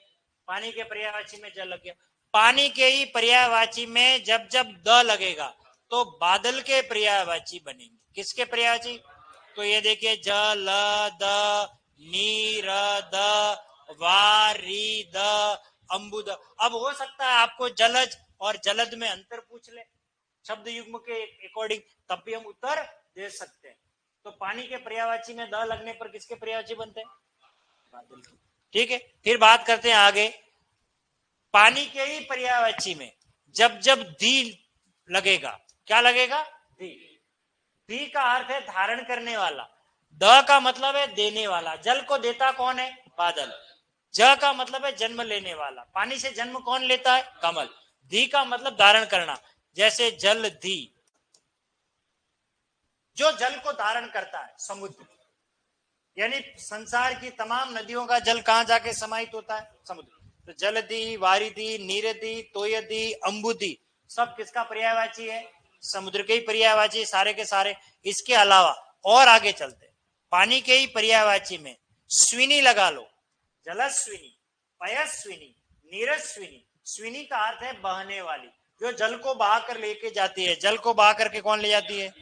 पानी के पर्यायवाची में ज लग गया। पानी के ही पर्यायवाची में जब जब द लगेगा तो बादल के पर्यायवाची बनेंगे। किसके पर्यायवाची? तो ये देखिए, जल, द, नीर, द, वारी, द, अम्बुद। अब हो सकता है आपको जलज और जलद में अंतर पूछ ले शब्द युग्म के अकॉर्डिंग, तब भी हम उत्तर दे सकते हैं। तो पानी के पर्यायवाची में द लगने पर किसके पर्यायवाची बनते हैं? बादल के। ठीक है, फिर बात करते हैं आगे। पानी के ही पर्यायवाची में जब जब दी लगेगा, क्या लगेगा? दी। दी का अर्थ है धारण करने वाला, द का मतलब है देने वाला। जल को देता कौन है? बादल। ज का मतलब है जन्म लेने वाला, पानी से जन्म कौन लेता है? कमल। धी का मतलब धारण करना, जैसे जल धी, जो जल को धारण करता है समुद्र। यानी संसार की तमाम नदियों का जल कहां जाके समाहित होता है? समुद्र। तो जलधि, वारिधि, नीरधि, तोयधि, अम्बुधि सब किसका पर्यायवाची है? समुद्र के ही पर्यायवाची सारे के सारे। इसके अलावा और आगे चलते, पानी के ही पर्यायवाची में स्विनी लगा लो, जलस्विनी, पयस्विनी, नीरस्विनी। स्विनी का अर्थ है बहने वाली, जो जल को बहा कर लेके जाती है। जल को बहा करके कौन ले जाती है?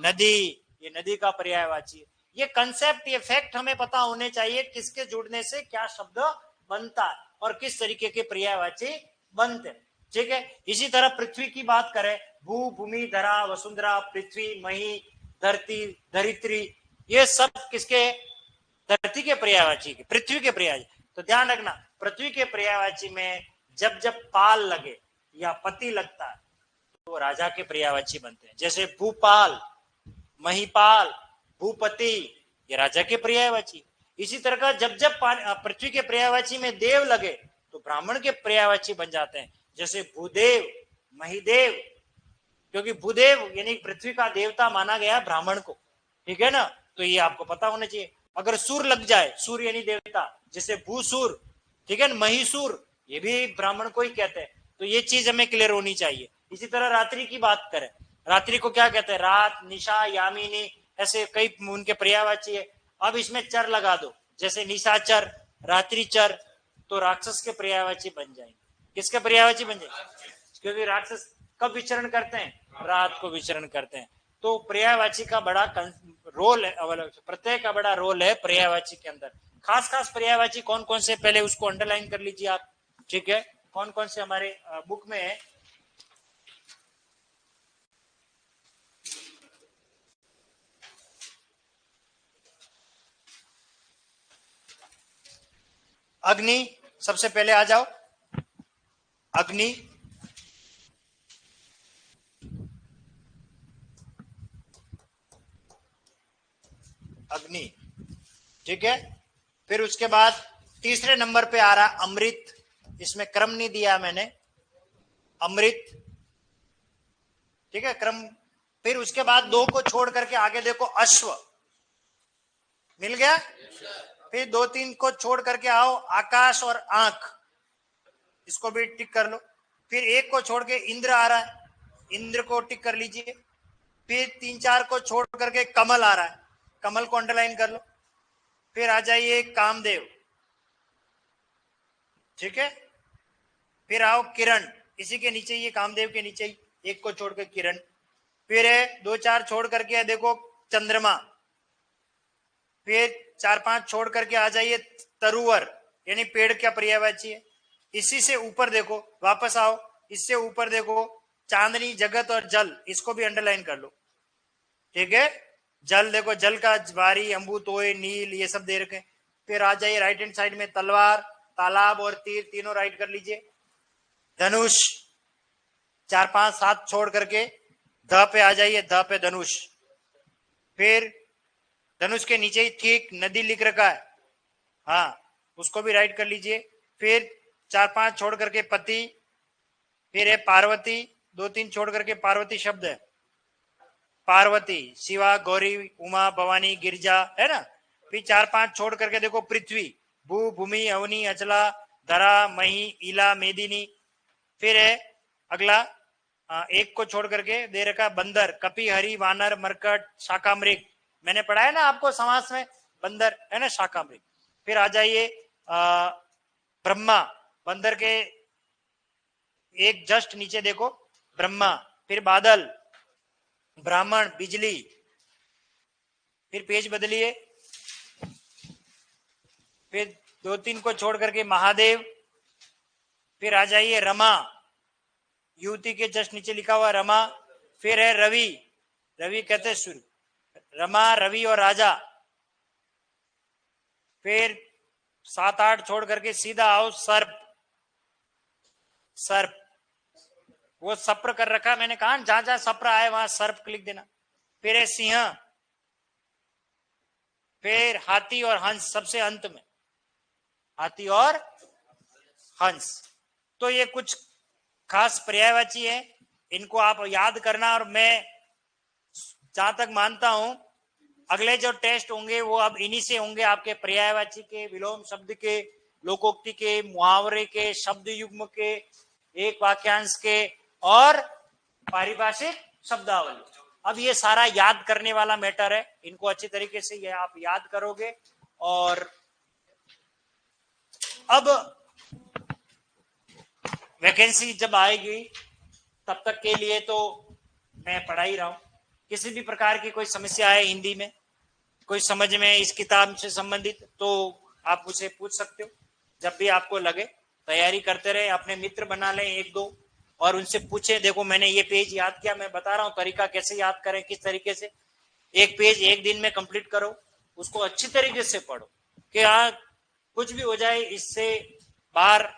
नदी। ये नदी का पर्यायवाची है। ये कंसेप्ट, ये फैक्ट हमें पता होने चाहिए, किसके जुड़ने से क्या शब्द बनता है और किस तरीके के पर्यायवाची बनते हैं। ठीक है, इसी तरह पृथ्वी की बात करें, भू, भूमि, धरा, वसुंधरा, पृथ्वी, मही, धरती, धरित्री, ये सब किसके, धरती के पर्यायवाची के, पृथ्वी के पर्यायवाची। तो ध्यान रखना, पृथ्वी के पर्यायवाची में जब जब पाल लगे या पति लगता है तो राजा के पर्यायवाची बनते हैं। जैसे भूपाल, महिपाल, भूपति, ये राजा के पर्यायवाची। इसी तरह का जब जब पृथ्वी के पर्यायवाची में देव लगे तो ब्राह्मण के पर्यायवाची बन जाते हैं। जैसे भूदेव, महिदेव, क्योंकि भूदेव यानी पृथ्वी का देवता माना गया ब्राह्मण को। ठीक है ना, तो ये आपको पता होना चाहिए। अगर सूर लग जाए, सूर यानी देवता, जैसे भूसूर, ठीक है ना, महिसूर, ये भी ब्राह्मण को ही कहते हैं। तो ये चीज हमें क्लियर होनी चाहिए। इसी तरह रात्रि की बात करें, रात्रि को क्या कहते हैं, रात, निशा, यामिनी, ऐसे कई उनके पर्यायवाची है। अब इसमें चर लगा दो, जैसे निशाचर, रात्रिचर, तो राक्षस के पर्यायवाची बन जाएंगे। किसके पर्यायवाची बन जाएंगे, क्योंकि राक्षस कब विचरण करते हैं, रात को विचरण करते हैं। तो पर्यायवाची का बड़ा रोल है, प्रत्यय का बड़ा रोल है पर्यायवाची के अंदर। खास खास पर्यायवाची कौन कौन से, पहले उसको अंडरलाइन कर लीजिए आप। ठीक है, कौन कौन से हमारे बुक में है। अग्नि, सबसे पहले आ जाओ, अग्नि, अग्नि, ठीक है। फिर उसके बाद तीसरे नंबर पे आ रहा अमृत, इसमें क्रम नहीं दिया मैंने, अमृत, ठीक है, क्रम। फिर उसके बाद दो को छोड़ करके आगे देखो, अश्व, मिल गया। फिर दो तीन को छोड़ करके आओ, आकाश और आंख, इसको भी टिक कर लो। फिर एक को छोड़ के इंद्र आ रहा है, इंद्र को टिक कर लीजिए। फिर तीन चार को छोड़ करके कमल आ रहा है, कमल को अंडरलाइन कर लो। फिर आ जाइए कामदेव, ठीक है। फिर आओ किरण, इसी के नीचे, ये कामदेव के नीचे ही एक को छोड़ के किरण। फिर है दो चार छोड़ करके है देखो चंद्रमा। फिर चार पांच छोड़ करके आ जाइए तरुवर, यानी पेड़ क्या पर्यायवाची है। इसी से ऊपर देखो, वापस आओ, इससे ऊपर देखो चांदनी, जगत और जल, इसको भी अंडरलाइन कर लो। ठीक है, जल देखो, जल का ज्वारी, अम्बु, तोय, नील, ये सब दे रखे। फिर आ जाइए राइट हैंड साइड में तलवार, तालाब और तीर, तीनों राइट कर लीजिए। धनुष, चार पांच सात छोड़ करके ध पे आ जाइए, ध पे धनुष। फिर धनुष के नीचे ही ठीक नदी लिख रखा है, हाँ, उसको भी राइट कर लीजिए। फिर चार पांच छोड़ करके पति। फिर है पार्वती, दो तीन छोड़ करके पार्वती शब्द है, पार्वती, शिवा, गौरी, उमा, भवानी, गिरजा, है ना। फिर चार पांच छोड़ करके देखो पृथ्वी, भू, भूमि, अवनी, अचला, धरा, मही, इला, मेदिनी। फिर है अगला, एक को छोड़ करके दे रखा बंदर, कपि, हरि, वानर, मरकट, शाकामृग, मैंने पढ़ा है ना आपको समास में, बंदर है ना, शाकामृग। फिर आ जाइए ब्रह्मा, बंदर के एक जस्ट नीचे देखो ब्रह्मा। फिर बादल, ब्राह्मण, बिजली। फिर पेज बदलिए, फिर दो तीन को छोड़ करके महादेव। फिर आ जाइए रमा, युवती के जस्ट नीचे लिखा हुआ रमा। फिर है रवि, रवि कहते सूर्य, रमा, रवि और राजा। फिर सात आठ छोड़ करके सीधा आओ सर्प, सर्प, वो सप्र कर रखा मैंने कहा, जहां जहां सप्र आए वहां सर्प लिख देना। फिर है सिंह। फिर हाथी और हंस, सबसे अंत में हाथी और हंस। तो ये कुछ खास पर्यायवाची है, इनको आप याद करना। और मैं जहां तक मानता हूं अगले जो टेस्ट होंगे वो अब इन्हीं से होंगे, आपके पर्यायवाची के, विलोम शब्द के, लोकोक्ति के, मुहावरे के, शब्द युग्म के, एक वाक्यांश के और पारिभाषिक शब्दावली। अब ये सारा याद करने वाला मैटर है, इनको अच्छी तरीके से ये आप याद करोगे। और अब वैकेंसी जब आएगी तब तक के लिए तो मैं पढ़ा ही रहा हूं, किसी भी प्रकार की कोई समस्या है हिंदी में, कोई समझ में इस किताब से संबंधित, तो आप मुझे पूछ सकते हो जब भी आपको लगे। तैयारी करते रहे, अपने मित्र बना लें एक दो और उनसे पूछे, देखो मैंने ये पेज याद किया, मैं बता रहा हूँ तरीका कैसे याद करें, किस तरीके से। एक पेज एक दिन में कंप्लीट करो, उसको अच्छी तरीके से पढ़ो कि आज कुछ भी हो जाए इससे बाहर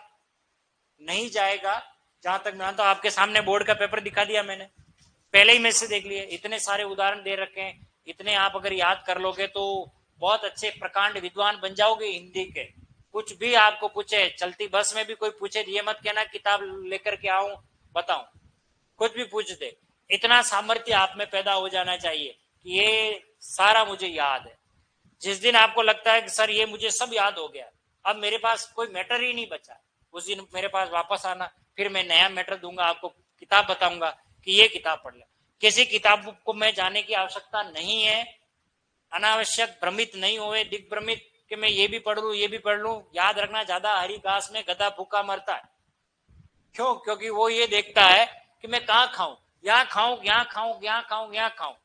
नहीं जाएगा। जहां तक मैं तो आपके सामने बोर्ड का पेपर दिखा दिया मैंने, पहले ही में से देख लिए, इतने सारे उदाहरण दे रखे हैं, इतने आप अगर याद कर लोगे तो बहुत अच्छे प्रकांड विद्वान बन जाओगे हिंदी के। कुछ भी आपको पूछे, चलती बस में भी कोई पूछे, ये मत कहना किताब लेकर के आऊं बताऊं, कुछ भी पूछ दे, इतना सामर्थ्य आप में पैदा हो जाना चाहिए कि ये सारा मुझे याद है। जिस दिन आपको लगता है कि सर ये मुझे सब याद हो गया, अब मेरे पास कोई मैटर ही नहीं बचा, उस दिन मेरे पास वापस आना, फिर मैं नया मैटर दूंगा आपको, किताब बताऊंगा कि ये किताब पढ़ ले। किसी किताब को मैं जाने की आवश्यकता नहीं है, अनावश्यक भ्रमित नहीं हुए, दिग्भ्रमित कि मैं ये भी पढ़ लू ये भी पढ़ लू। याद रखना, ज्यादा हरी घास में गधा भूखा मरता है। क्यों? क्योंकि वो ये देखता है कि मैं कहाँ खाऊं, यहाँ खाऊं, यहाँ खाऊं, यहाँ खाऊं, यहाँ खाऊं,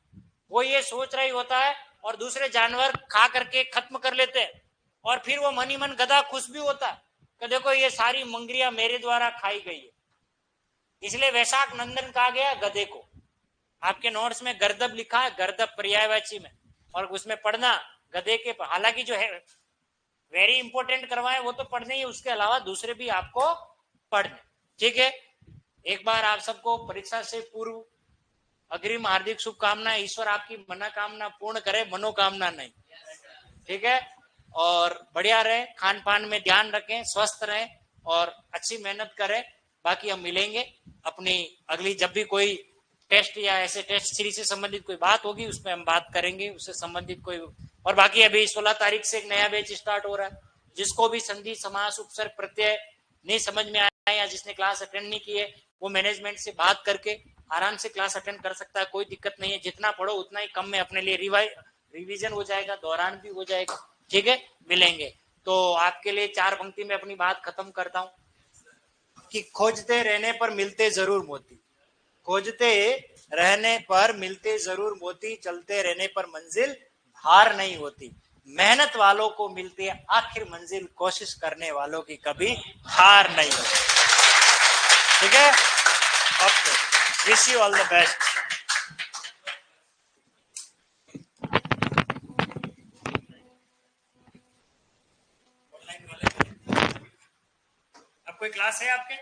वो ये सोच रही होता है और दूसरे जानवर खा करके खत्म कर लेते हैं और फिर वो मन ही मन गधा खुश भी होता है कि देखो ये सारी मंगरिया मेरे द्वारा खाई गई है। इसलिए वैशाख नंदन कहा गया गधे को। आपके नोट्स में गर्दब लिखा है, गर्दब पर्यायवाची में, और उसमें पढ़ना गधे के। हालांकि जो है वेरी इंपॉर्टेंट करवाए वो तो पढ़ने ही, उसके अलावा दूसरे भी आपको पढ़ने। ठीक है, एक बार आप सबको परीक्षा से पूर्व अग्रिम हार्दिक शुभकामनाएं। ईश्वर आपकी मनोकामना पूर्ण करे, मनोकामना नहीं। ठीक है, और बढ़िया रहे, खान पान में ध्यान रखें, स्वस्थ रहें और अच्छी मेहनत करें। बाकी हम मिलेंगे अपनी अगली, जब भी कोई टेस्ट या ऐसे टेस्ट सीरीज से संबंधित कोई बात होगी उसमें हम बात करेंगे, उससे संबंधित कोई। और बाकी अभी 16 तारीख से एक नया बैच स्टार्ट हो रहा है, जिसको भी संधि समास उपसर्ग प्रत्यय नहीं समझ में आया या जिसने क्लास अटेंड नहीं की है, वो मैनेजमेंट से बात करके आराम से क्लास अटेंड कर सकता है, कोई दिक्कत नहीं है। जितना पढ़ो उतना ही कम में अपने लिए रिवीजन हो जाएगा, दौरान भी हो जाएगा। ठीक है, मिलेंगे। तो आपके लिए 4 पंक्ति में अपनी बात खत्म करता हूं कि खोजते रहने पर मिलते जरूर मोती, खोजते रहने पर मिलते जरूर मोती, चलते रहने पर मंजिल हार नहीं होती, मेहनत वालों को मिलती है आखिर मंजिल, कोशिश करने वालों की कभी हार नहीं होती। ठीक है, okay, wish you all the best. अब कोई क्लास है आपके?